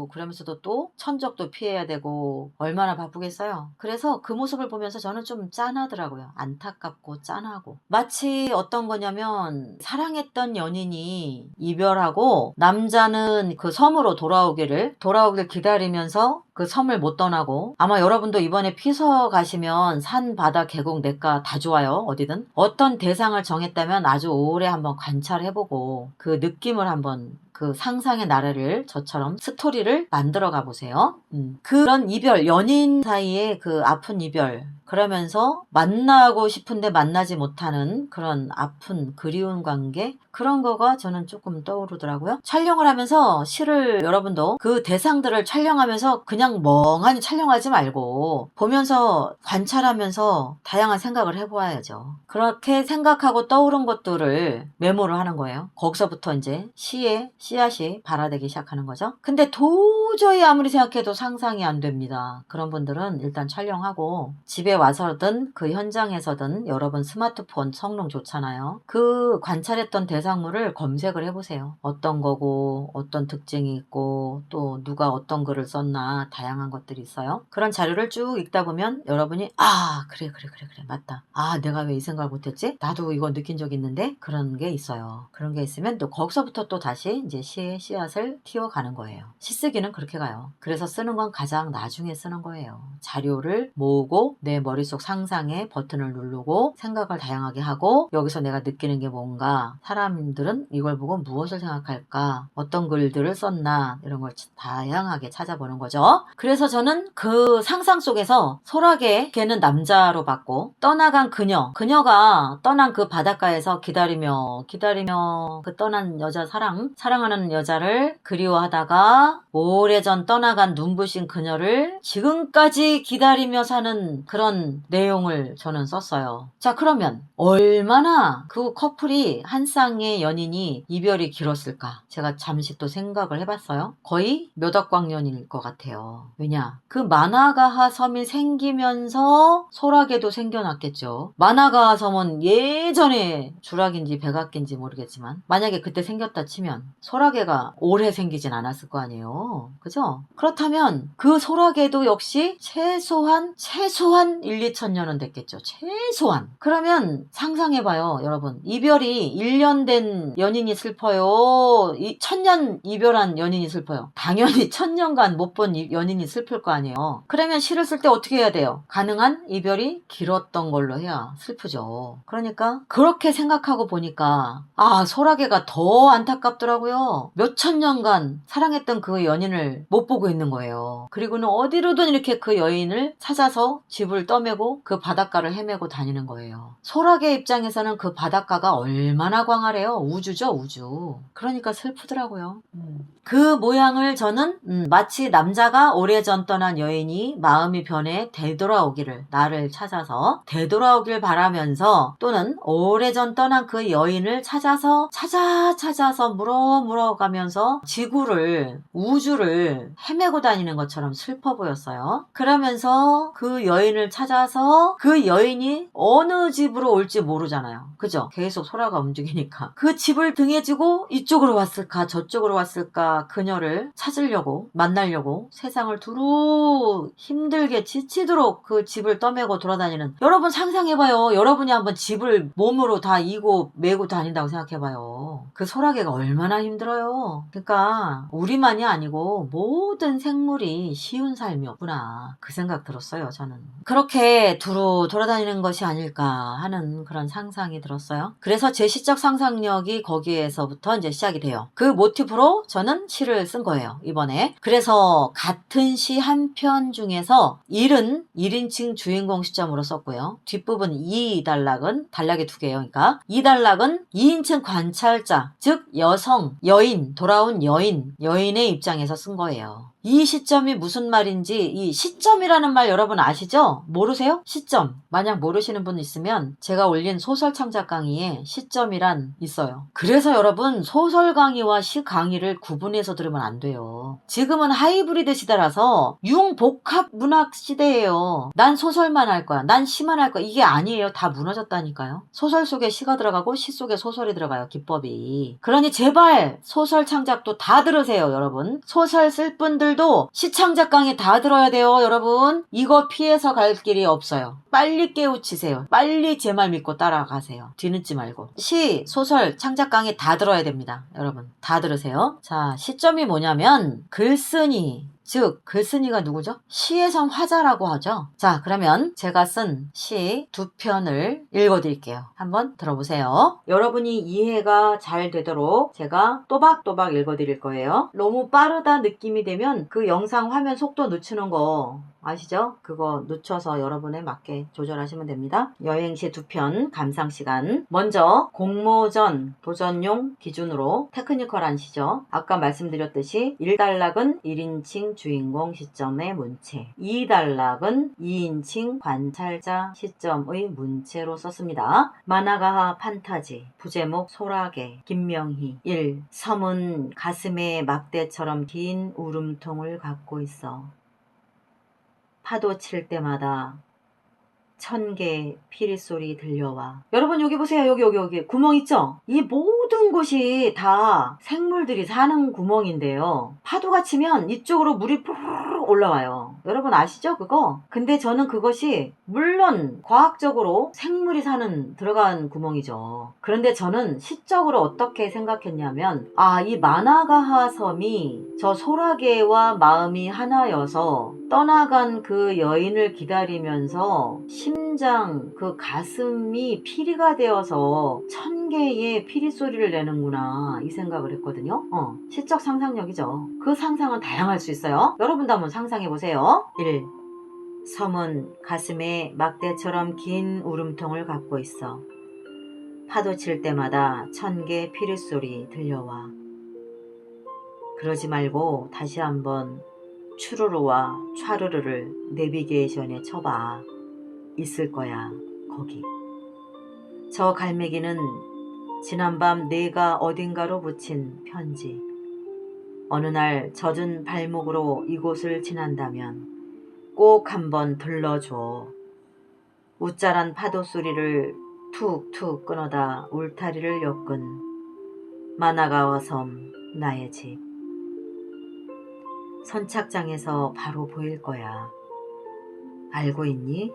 그러면서도 또 천적도 피해야 되고 얼마나 바쁘겠어요. 그래서 그 모습을 보면서 저는 좀 짠하더라고요. 안타깝고 짠하고. 마치 어떤 거냐면 사랑했던 연인이 이별하고 남자는 그 섬으로 돌아오기를 기다리면서 그 섬을 못 떠나고, 아마 여러분도 이번에 피서 가시면 산, 바다, 계곡, 냇가 다 좋아요. 어디든. 어떤 대상을 정했다면 아주 오래 한번 관찰해보고 그 느낌을 한번 그 상상의 나래를 저처럼 스토리를 만들어 가보세요. 그런 이별, 연인 사이의 그 아픈 이별, 그러면서 만나고 싶은데 만나지 못하는 그런 아픈 그리운 관계, 그런 거가 저는 조금 떠오르더라고요. 촬영을 하면서 시를 여러분도 그 대상들을 촬영하면서 그냥 멍하니 촬영하지 말고 보면서 관찰하면서 다양한 생각을 해보아야죠. 그렇게 생각하고 떠오른 것들을 메모를 하는 거예요. 거기서부터 이제 시의 씨앗이 발아되기 시작하는 거죠. 근데 도저히 아무리 생각해도 상상이 안 됩니다. 그런 분들은 일단 촬영하고 집에 와서든 그 현장에서든 여러분 스마트폰 성능 좋잖아요. 그 관찰했던 대상물을 검색을 해보세요. 어떤 거고 어떤 특징이 있고 또 누가 어떤 글을 썼나 다양한 것들이 있어요. 그런 자료를 쭉 읽다 보면 여러분이 그래 맞다. 내가 왜 이 생각을 못했지? 나도 이거 느낀 적 있는데 그런 게 있어요. 그런 게 있으면 또 거기서부터 또 다시 이제 시의 씨앗을 틔워가는 거예요. 시 쓰기는 그렇게 가요. 그래서 쓰는 건 가장 나중에 쓰는 거예요. 자료를 모으고 내 머릿속 상상에 버튼을 누르고 생각을 다양하게 하고 여기서 내가 느끼는 게 뭔가, 사람들은 이걸 보고 무엇을 생각할까, 어떤 글들을 썼나, 이런 걸 다양하게 찾아보는 거죠. 그래서 저는 그 상상 속에서 소라게, 걔는 남자로 봤고 떠나간 그녀가 떠난 그 바닷가에서 기다리며 그 떠난 여자 사랑하는 여자를 그리워하다가 오래전 떠나간 눈부신 그녀를 지금까지 기다리며 사는 그런 내용을 저는 썼어요. 자, 그러면 얼마나 그 커플이 한 쌍의 연인이 이별이 길었을까? 제가 잠시 또 생각을 해봤어요. 거의 몇 억광년일 것 같아요. 왜냐? 그 만화가하 섬이 생기면서 소라게도 생겨났겠죠. 만화가하 섬은 예전에 주락인지 백악기인지 모르겠지만 만약에 그때 생겼다 치면 소라게가 오래 생기진 않았을 거 아니에요. 그죠? 그렇다면 그 소라게도 역시 최소한 1, 2천 년은 됐겠죠. 최소한. 그러면 상상해봐요, 여러분. 이별이 1년 된 연인이 슬퍼요? 1000년 이별한 연인이 슬퍼요? 당연히 1000년간 못 본 연인이 슬플 거 아니에요. 그러면 시를 쓸 때 어떻게 해야 돼요? 가능한 이별이 길었던 걸로 해야 슬프죠. 그러니까 그렇게 생각하고 보니까 소라게가 더 안타깝더라고요. 몇천 년간 사랑했던 그 연인을 못 보고 있는 거예요. 그리고는 어디로든 이렇게 그 여인을 찾아서 집을 떠매고 그 바닷가를 헤매고 다니는 거예요. 소라게 입장에서는 그 바닷가가 얼마나 광활해요. 우주죠, 우주. 그러니까 슬프더라고요. 그 모양을 저는 마치 남자가 오래전 떠난 여인이 마음이 변해 되돌아오기를, 나를 찾아서 되돌아오길 바라면서, 또는 오래전 떠난 그 여인을 찾아서 물어가면서 지구를, 우주를 헤매고 다니는 것처럼 슬퍼 보였어요. 그러면서 그 여인을 찾아서 그 여인이 어느 집으로 올지 모르잖아요. 그죠? 계속 소라가 움직이니까. 그 집을 등에 지고 이쪽으로 왔을까 저쪽으로 왔을까 그녀를 찾으려고, 만나려고 세상을 두루 힘들게 지치도록 그 집을 떠매고 돌아다니는, 여러분 상상해봐요. 여러분이 한번 집을 몸으로 다 이고 메고 다닌다고 생각해봐요. 그 소라게가 얼마나 힘들어요. 그러니까 우리만이 아니고 모든 생물이 쉬운 삶이 없구나, 그 생각 들었어요. 저는 그렇게 두루 돌아다니는 것이 아닐까 하는 그런 상상이 들었어요. 그래서 제 시적 상상력이 거기에서부터 이제 시작이 돼요. 그 모티브로 저는 시를 쓴 거예요, 이번에. 그래서 같은 시 한 편 중에서 1인칭 주인공 시점으로 썼고요. 뒷부분 2단락은 단락이 2개예요. 그러니까 2단락은 2인칭 관찰자, 즉 여성, 여인, 돌아온 여인의 입장에서 쓴 거예요. 이 시점이 무슨 말인지, 이 시점이라는 말 여러분 아시죠? 모르세요? 시점. 만약 모르시는 분 있으면 제가 올린 소설 창작 강의에 시점이란 있어요. 그래서 여러분 소설 강의와 시 강의를 구분해서 들으면 안 돼요. 지금은 하이브리드 시대라서 융복합 문학 시대예요. 난 소설만 할 거야, 난 시만 할 거야, 이게 아니에요. 다 무너졌다니까요. 소설 속에 시가 들어가고 시 속에 소설이 들어가요, 기법이. 그러니 제발 소설 창작도 다 들으세요, 여러분. 소설 쓸 분들도 시 창작 강의 다 들어야 돼요, 여러분. 이거 피해서 갈 길이 없어요. 빨리 깨우치세요. 빨리 제 말 믿고 따라가세요. 뒤늦지 말고. 시, 소설, 창작 강의 다 들어야 됩니다, 여러분. 다 들으세요. 자, 시점이 뭐냐면 글쓴이, 즉 글쓴이가 누구죠? 시의 성 화자라고 하죠. 자, 그러면 제가 쓴 시 2편을 읽어드릴게요. 한번 들어보세요. 여러분이 이해가 잘 되도록 제가 또박또박 읽어드릴 거예요. 너무 빠르다 느낌이 되면 그 영상 화면 속도 늦추는 거 아시죠? 그거 늦춰서 여러분에 맞게 조절하시면 됩니다. 여행시 2편 감상시간. 먼저 공모전 도전용 기준으로 테크니컬한 시죠. 아까 말씀드렸듯이 1단락은 1인칭 주인공 시점의 문체, 2단락은 2인칭 관찰자 시점의 문체로 썼습니다. 만화가하 판타지, 부제목 소라게, 김명희. 1. 섬은 가슴에 막대처럼 긴 울음통을 갖고 있어. 파도 칠 때마다 1000개의 피리소리 들려와. 여러분 여기 보세요. 여기 구멍 있죠? 이 모든 곳이 다 생물들이 사는 구멍인데요. 파도가 치면 이쪽으로 물이 푸르르 올라와요. 여러분 아시죠 그거? 근데 저는 그것이 물론 과학적으로 생물이 사는 들어간 구멍이죠. 그런데 저는 시적으로 어떻게 생각했냐면, 이 만화가하 섬이 저 소라게와 마음이 하나여서 떠나간 그 여인을 기다리면서 심장, 그 가슴이 피리가 되어서 1000개의 피리 소리를 내는구나, 이 생각을 했거든요. 시적 상상력이죠. 그 상상은 다양할 수 있어요. 여러분도 한번 상상해보세요. 1. 섬은 가슴에 막대처럼 긴 울음통을 갖고 있어. 파도 칠 때마다 1000개 피리 소리 들려와. 그러지 말고 다시 한번 추르르와 촤르르를 내비게이션에 쳐봐. 있을 거야, 거기. 저 갈매기는 지난밤 내가 어딘가로 붙인 편지. 어느 날 젖은 발목으로 이곳을 지난다면 꼭 한번 들러줘. 웃자란 파도 소리를 툭툭 끊어다 울타리를 엮은 만화가와 섬, 나의 집. 선착장에서 바로 보일 거야. 알고 있니?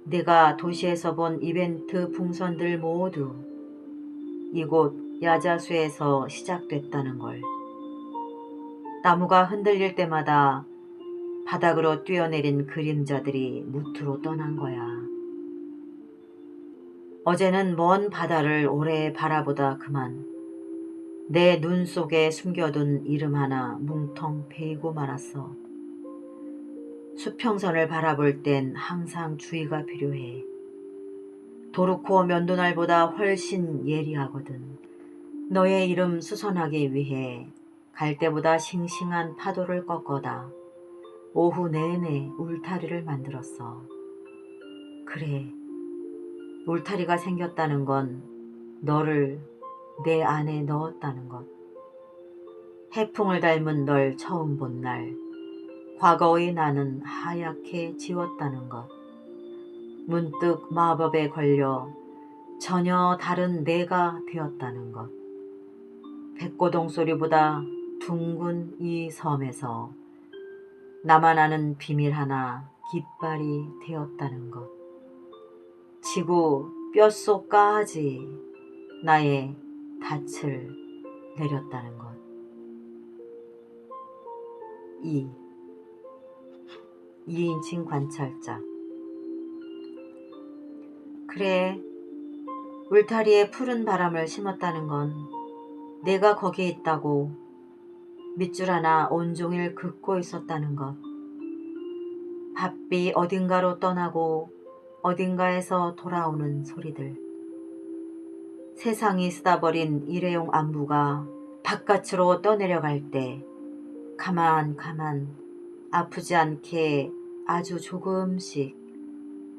내가 도시에서 본 이벤트 풍선들 모두 이곳 야자수에서 시작됐다는 걸. 나무가 흔들릴 때마다 바닥으로 뛰어내린 그림자들이 무트로 떠난 거야. 어제는 먼 바다를 오래 바라보다 그만 내 눈 속에 숨겨둔 이름 하나 뭉텅 베이고 말았어. 수평선을 바라볼 땐 항상 주의가 필요해. 도르코 면도날보다 훨씬 예리하거든. 너의 이름 수선하기 위해 갈 때보다 싱싱한 파도를 꺾어다 오후 내내 울타리를 만들었어. 그래, 울타리가 생겼다는 건 너를 내 안에 넣었다는 것. 해풍을 닮은 널 처음 본 날, 과거의 나는 하얗게 지웠다는 것. 문득 마법에 걸려 전혀 다른 내가 되었다는 것. 백고동 소리보다 둥근 이 섬에서 나만 아는 비밀 하나 깃발이 되었다는 것. 지구 뼛속까지 나의 닻을 내렸다는 것. 2인칭 관찰자. 그래, 울타리에 푸른 바람을 심었다는 건 내가 거기에 있다고 밑줄 하나 온종일 긋고 있었다는 것. 바삐 어딘가로 떠나고 어딘가에서 돌아오는 소리들. 세상이 쓰다버린 일회용 안부가 바깥으로 떠내려갈 때 가만 아프지 않게 아주 조금씩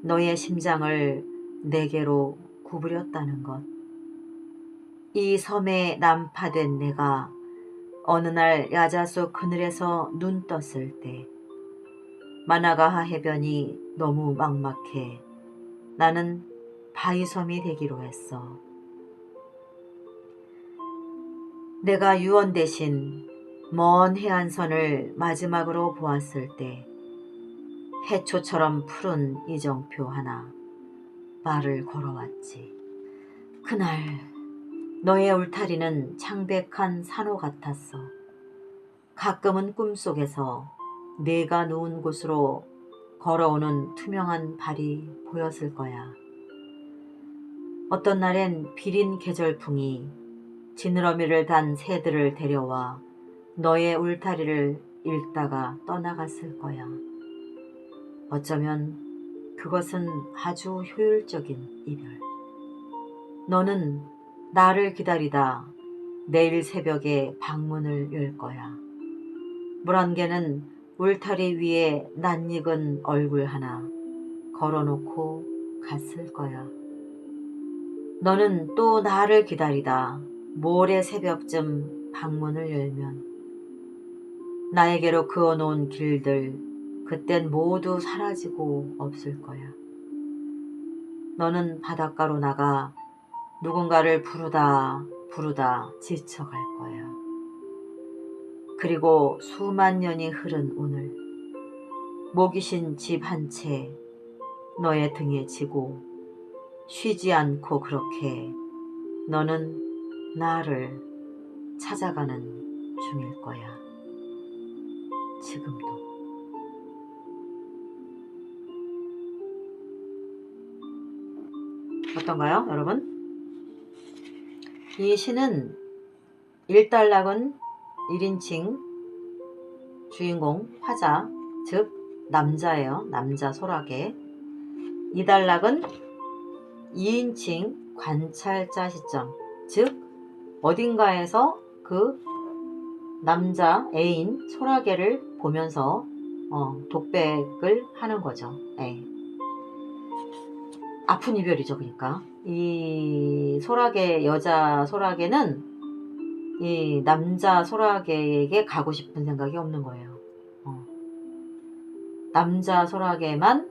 너의 심장을 내게로 구부렸다는 것. 이 섬에 난파된 내가 어느 날 야자수 그늘에서 눈 떴을 때 마나가하 해변이 너무 막막해 나는 바위섬이 되기로 했어. 내가 유언 대신 먼 해안선을 마지막으로 보았을 때 해초처럼 푸른 이정표 하나 말을 걸어왔지. 그날 너의 울타리는 창백한 산호 같았어. 가끔은 꿈속에서 내가 누운 곳으로 걸어오는 투명한 발이 보였을 거야. 어떤 날엔 비린 계절풍이 지느러미를 단 새들을 데려와 너의 울타리를 읽다가 떠나갔을 거야. 어쩌면 그것은 아주 효율적인 이별. 너는 나를 기다리다 내일 새벽에 방문을 열 거야. 물 한 개는 울타리 위에 낯익은 얼굴 하나 걸어놓고 갔을 거야. 너는 또 나를 기다리다 모레 새벽쯤 방문을 열면 나에게로 그어놓은 길들 그땐 모두 사라지고 없을 거야. 너는 바닷가로 나가 누군가를 부르다 지쳐갈 거야. 그리고 수만 년이 흐른 오늘 목이 쉰 집 한 채 너의 등에 지고 쉬지 않고 그렇게 너는 나를 찾아가는 중일 거야. 지금도. 어떤가요, 여러분? 이 시는 일단락은 1인칭 주인공 화자, 즉 남자예요. 남자 소라게. 2단락은 2인칭 관찰자 시점, 즉 어딘가에서 그 남자 애인 소라게를 보면서 독백을 하는 거죠. 네. 아픈 이별이죠. 그러니까 이 소라게, 여자 소라게는 이 남자 소라게에게 가고 싶은 생각이 없는 거예요. 남자 소라게만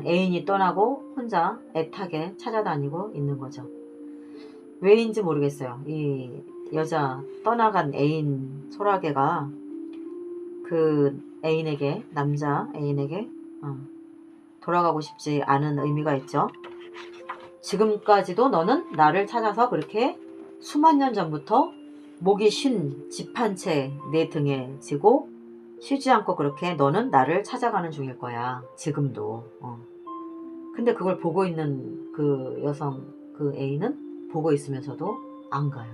애인이 떠나고 혼자 애타게 찾아다니고 있는 거죠. 왜인지 모르겠어요. 이 여자 떠나간 애인 소라게가 그 애인에게, 남자 애인에게 돌아가고 싶지 않은 의미가 있죠. 지금까지도 너는 나를 찾아서 그렇게 수만 년 전부터 목이 쉰 집 한 채 내 등에 지고 쉬지 않고 그렇게 너는 나를 찾아가는 중일 거야. 지금도. 근데 그걸 보고 있는 그 여성, 그 애인은 보고 있으면서도 안 가요.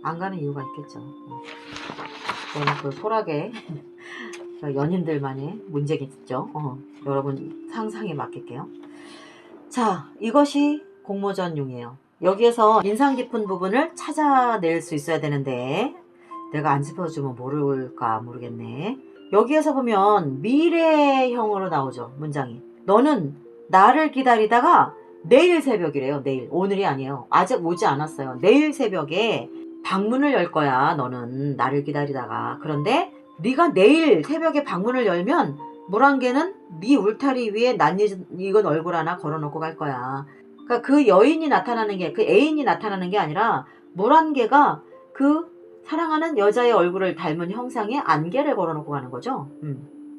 안 가는 이유가 있겠죠. 너는 그 소라게 연인들만의 문제겠죠. 여러분 상상에 맡길게요. 자, 이것이 공모전용이에요. 여기에서 인상 깊은 부분을 찾아낼 수 있어야 되는데 내가 안 짚어주면 모를까 모르겠네. 여기에서 보면 미래형으로 나오죠. 문장이. 너는 나를 기다리다가 내일 새벽이래요. 내일. 오늘이 아니에요. 아직 오지 않았어요. 내일 새벽에 방문을 열 거야. 너는 나를 기다리다가. 그런데 네가 내일 새벽에 방문을 열면 물안개는 네 울타리 위에 낯익은 얼굴 하나 걸어놓고 갈 거야. 그러니까 그 여인이 나타나는 게, 그 애인이 나타나는 게 아니라 물안개가 그 사랑하는 여자의 얼굴을 닮은 형상에 안개를 걸어놓고 가는 거죠.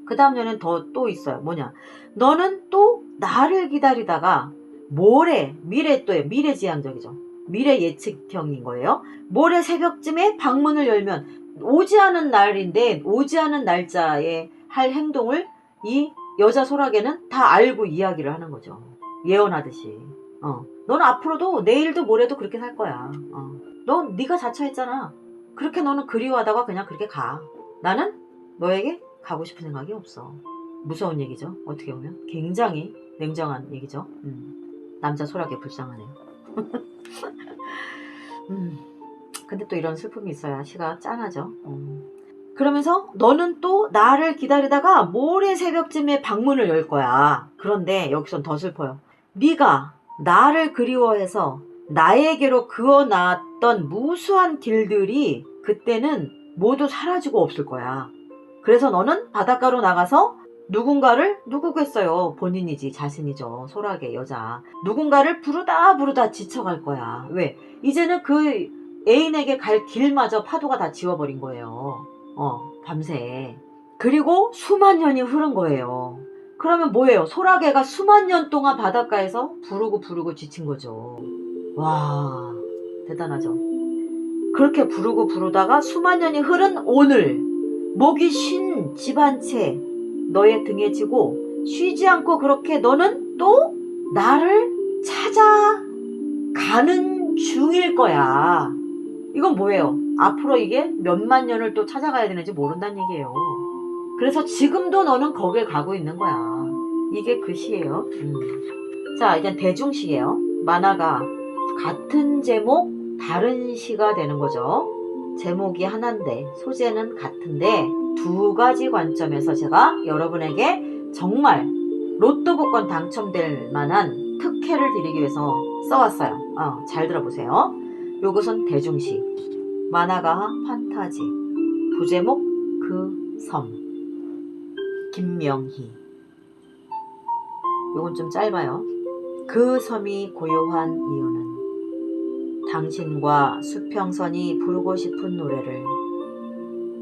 그 다음 년엔 또 있어요. 뭐냐? 너는 또 나를 기다리다가 모레, 미래 또예요. 미래지향적이죠. 미래 예측형인 거예요. 모레 새벽쯤에 방문을 열면 오지 않은 날인데 오지 않은 날짜에 할 행동을 이 여자 소라게는 다 알고 이야기를 하는 거죠. 예언하듯이. 너는 앞으로도 내일도 모레도 그렇게 살 거야. 넌 네가 자처했잖아. 그렇게 너는 그리워하다가 그냥 그렇게 가. 나는 너에게 가고 싶은 생각이 없어. 무서운 얘기죠. 어떻게 보면 굉장히 냉정한 얘기죠. 남자 소라게 불쌍하네요. 근데 또 이런 슬픔이 있어야 시가 짠하죠. 그러면서 너는 또 나를 기다리다가 모레 새벽쯤에 방문을 열 거야. 그런데 여기선 더 슬퍼요. 네가 나를 그리워해서 나에게로 그어놨던 무수한 길들이 그때는 모두 사라지고 없을 거야. 그래서 너는 바닷가로 나가서 누구겠어요? 본인이지, 자신이죠. 소라게 여자. 누군가를 부르다 지쳐갈 거야. 왜? 이제는 그 애인에게 갈 길마저 파도가 다 지워버린 거예요. 밤새. 그리고 수만 년이 흐른 거예요. 그러면 뭐예요? 소라게가 수만 년 동안 바닷가에서 부르고 지친 거죠. 와, 대단하죠. 그렇게 부르다가 수만 년이 흐른 오늘 목이 쉰 집 한 채 너의 등에 지고 쉬지 않고 그렇게 너는 또 나를 찾아가는 중일 거야. 이건 뭐예요? 앞으로 이게 몇만 년을 또 찾아가야 되는지 모른다는 얘기예요. 그래서 지금도 너는 거길 가고 있는 거야. 이게 그 시예요. 자, 이제 대중시예요. 만화가 같은 제목 다른 시가 되는 거죠. 제목이 하나인데 소재는 같은데 두 가지 관점에서 제가 여러분에게 정말 로또 복권 당첨될 만한 특혜를 드리기 위해서 써왔어요. 잘 들어보세요. 요것은 대중시, 만화가 판타지, 부제목 그 섬, 김명희. 요건 좀 짧아요. 그 섬이 고요한 이유는 당신과 수평선이 부르고 싶은 노래를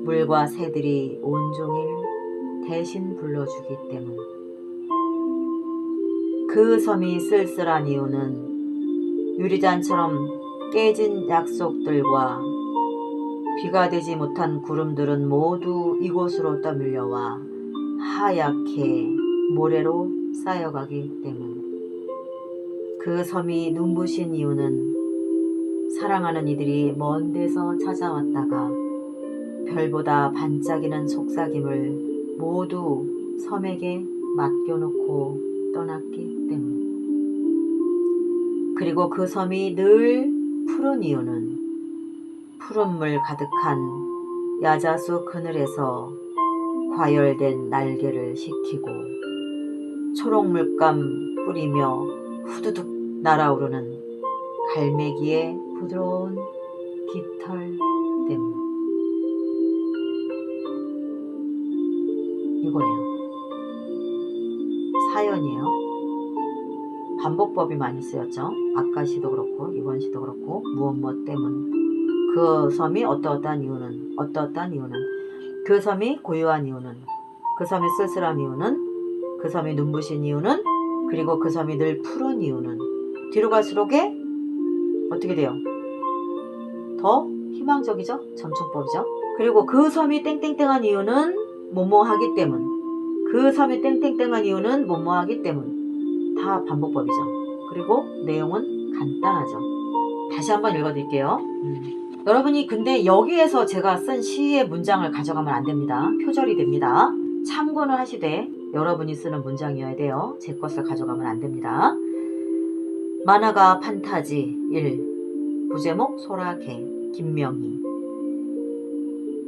물과 새들이 온종일 대신 불러주기 때문. 그 섬이 쓸쓸한 이유는 유리잔처럼 깨진 약속들과 비가 되지 못한 구름들은 모두 이곳으로 떠밀려와 하얗게 모래로 쌓여가기 때문. 그 섬이 눈부신 이유는 사랑하는 이들이 먼 데서 찾아왔다가 별보다 반짝이는 속삭임을 모두 섬에게 맡겨놓고 떠났기 때문. 그리고 그 섬이 늘 푸른 이유는 푸른물 가득한 야자수 그늘에서 과열된 날개를 식히고 초록물감 뿌리며 후두둑 날아오르는 갈매기의 부드러운 깃털 때문. 이거예요. 사연이에요. 반복법이 많이 쓰였죠. 아까 시도 그렇고 이번 시도 그렇고 무엇 때문. 그 섬이 어떠어떠한 이유는 그 섬이 고요한 이유는 그 섬이 쓸쓸한 이유는 그 섬이 눈부신 이유는 그리고 그 섬이 늘 푸른 이유는 뒤로 갈수록에 어떻게 돼요? 더 희망적이죠? 점층법이죠. 그리고 그 섬이 땡땡땡한 이유는 뭐뭐하기 때문. 그 섬이 땡땡땡한 이유는 뭐뭐하기 때문. 다 반복법이죠. 그리고 내용은 간단하죠. 다시 한번 읽어드릴게요. 여러분이 근데 여기에서 제가 쓴 시의 문장을 가져가면 안 됩니다. 표절이 됩니다. 참고는 하시되 여러분이 쓰는 문장이어야 돼요. 제 것을 가져가면 안 됩니다. 만화가 판타지 1. 부제목 소라게 김명희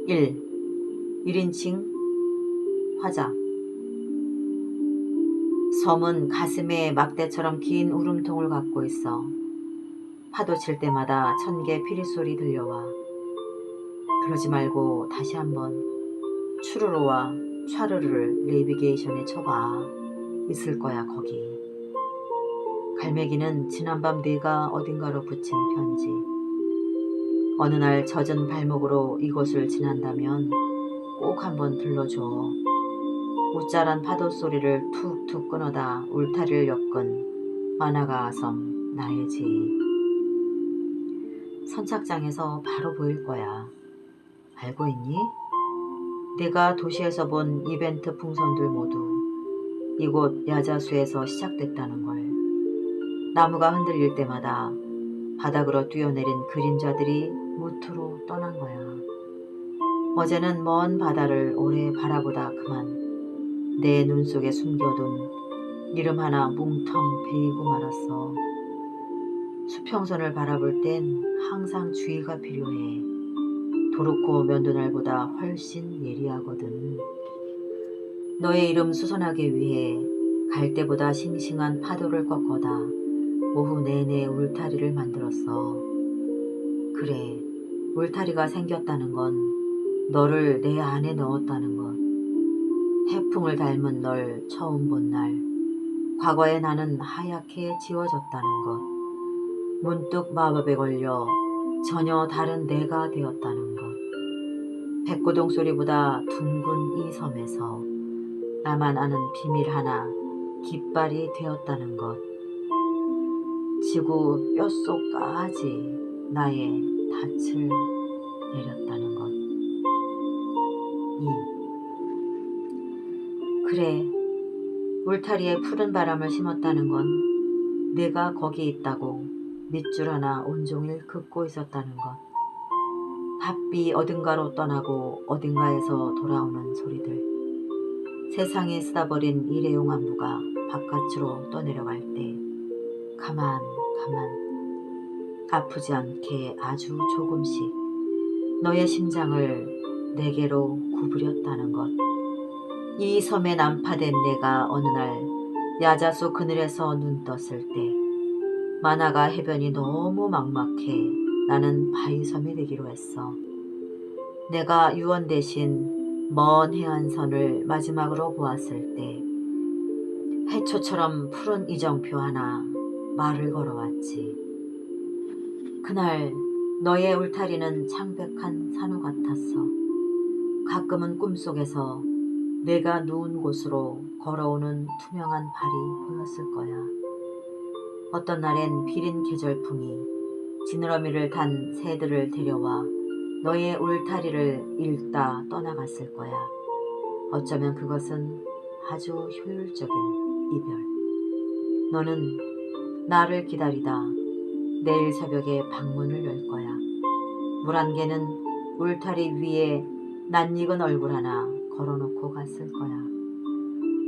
1. 1인칭 화자 섬은 가슴에 막대처럼 긴 울음통을 갖고 있어. 파도 칠 때마다 1000개 피리소리 들려와. 그러지 말고 다시 한번 추르르와 촤르르를 내비게이션에 쳐봐. 있을 거야 거기. 갈매기는 지난밤 네가 어딘가로 붙인 편지. 어느 날 젖은 발목으로 이곳을 지난다면 꼭 한번 들러줘. 웃자란 파도 소리를 툭툭 끊어다 울타리를 엮은 만화가 섬 나의 집. 선착장에서 바로 보일 거야. 알고 있니? 네가 도시에서 본 이벤트 풍선들 모두 이곳 야자수에서 시작됐다는 걸. 나무가 흔들릴 때마다 바닥으로 뛰어내린 그림자들이 무트로 떠난 거야. 어제는 먼 바다를 오래 바라보다 그만 내 눈 속에 숨겨둔 이름 하나 뭉텅 베이고 말았어. 수평선을 바라볼 땐 항상 주의가 필요해. 도르코 면도날보다 훨씬 예리하거든. 너의 이름 수선하기 위해 갈대보다 싱싱한 파도를 꺾어다 오후 내내 울타리를 만들었어. 그래, 울타리가 생겼다는 건 너를 내 안에 넣었다는 것. 해풍을 닮은 널 처음 본 날, 과거의 나는 하얗게 지워졌다는 것. 문득 마법에 걸려 전혀 다른 내가 되었다는 것. 백고동 소리보다 둥근 이 섬에서 나만 아는 비밀 하나 깃발이 되었다는 것. 지구 뼛속까지 나의 닻을 내렸다는 것. 2. 그래, 울타리에 푸른 바람을 심었다는 건 내가 거기 있다고 밑줄 하나 온종일 긋고 있었다는 것. 바삐 어딘가로 떠나고 어딘가에서 돌아오는 소리들. 세상에 쓰다버린 일회용 안부가 바깥으로 떠내려갈 때 가만 아프지 않게 아주 조금씩 너의 심장을 내게로 구부렸다는 것. 이 섬에 난파된 내가 어느 날 야자수 그늘에서 눈 떴을 때 만화가 해변이 너무 막막해 나는 바위섬이 되기로 했어. 내가 유언 대신 먼 해안선을 마지막으로 보았을 때 해초처럼 푸른 이정표 하나 말을 걸어왔지. 그날 너의 울타리는 창백한 산호 같았어. 가끔은 꿈속에서 내가 누운 곳으로 걸어오는 투명한 발이 보였을 거야. 어떤 날엔 비린 계절풍이 지느러미를 단 새들을 데려와 너의 울타리를 읽다 떠나갔을 거야. 어쩌면 그것은 아주 효율적인 이별. 너는 나를 기다리다 내일 새벽에 방문을 열 거야. 물 한 개는 울타리 위에 낯익은 얼굴 하나 걸어놓고 갔을 거야.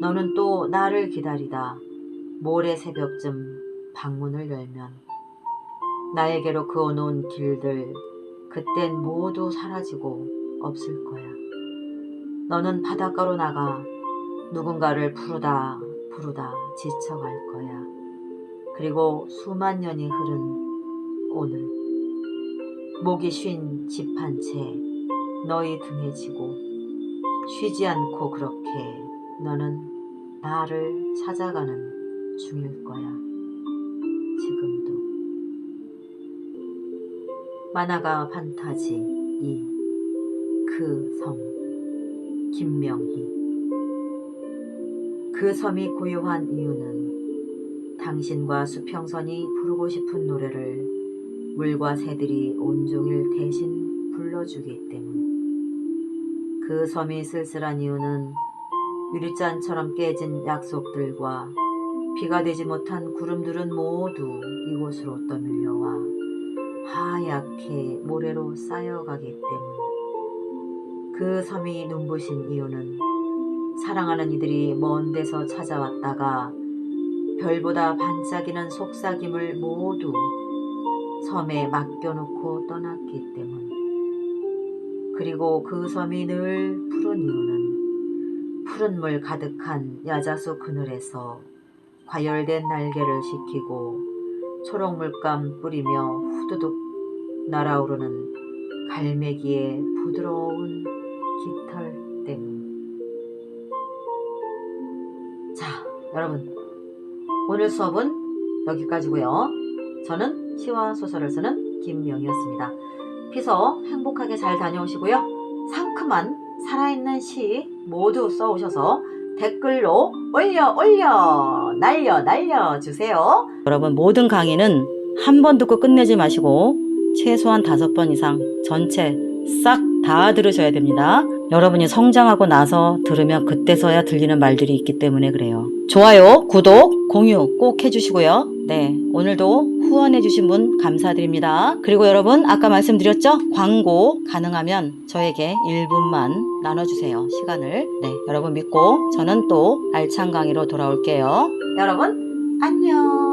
너는 또 나를 기다리다 모레 새벽쯤 방문을 열면 나에게로 그어놓은 길들 그땐 모두 사라지고 없을 거야. 너는 바닷가로 나가 누군가를 부르다 지쳐갈 거야. 그리고 수만 년이 흐른 오늘 목이 쉰 집 한 채 너희 등에 지고 쉬지 않고 그렇게 너는 나를 찾아가는 중일 거야. 지금도. 만화가 판타지 2. 그 섬 김명희. 그 섬이 고요한 이유는 당신과 수평선이 부르고 싶은 노래를 물과 새들이 온종일 대신 불러주기 때문. 그 섬이 쓸쓸한 이유는 유리잔처럼 깨진 약속들과 비가 되지 못한 구름들은 모두 이곳으로 떠밀려와 하얗게 모래로 쌓여가기 때문. 그 섬이 눈부신 이유는 사랑하는 이들이 먼 데서 찾아왔다가 별보다 반짝이는 속삭임을 모두 섬에 맡겨놓고 떠났기 때문. 그리고 그 섬이 늘 푸른 이유는 푸른 물 가득한 야자수 그늘에서 과열된 날개를 식히고 초록물감 뿌리며 후두둑 날아오르는 갈매기의 부드러운 깃털 때문. 자, 여러분, 오늘 수업은 여기까지고요. 저는 시와 소설을 쓰는 김명희였습니다. 피서 행복하게 잘 다녀오시고요. 상큼한 살아있는 시 모두 써오셔서 댓글로 날려주세요. 여러분, 모든 강의는 한 번 듣고 끝내지 마시고 최소한 5번 이상 전체 싹 다 들으셔야 됩니다. 여러분이 성장하고 나서 들으면 그때서야 들리는 말들이 있기 때문에 그래요. 좋아요, 구독, 공유 꼭 해주시고요. 네, 오늘도 후원해주신 분 감사드립니다. 그리고 여러분, 아까 말씀드렸죠? 광고 가능하면 저에게 1분만 나눠주세요. 시간을. 네, 여러분 믿고 저는 또 알찬 강의로 돌아올게요. 여러분, 안녕.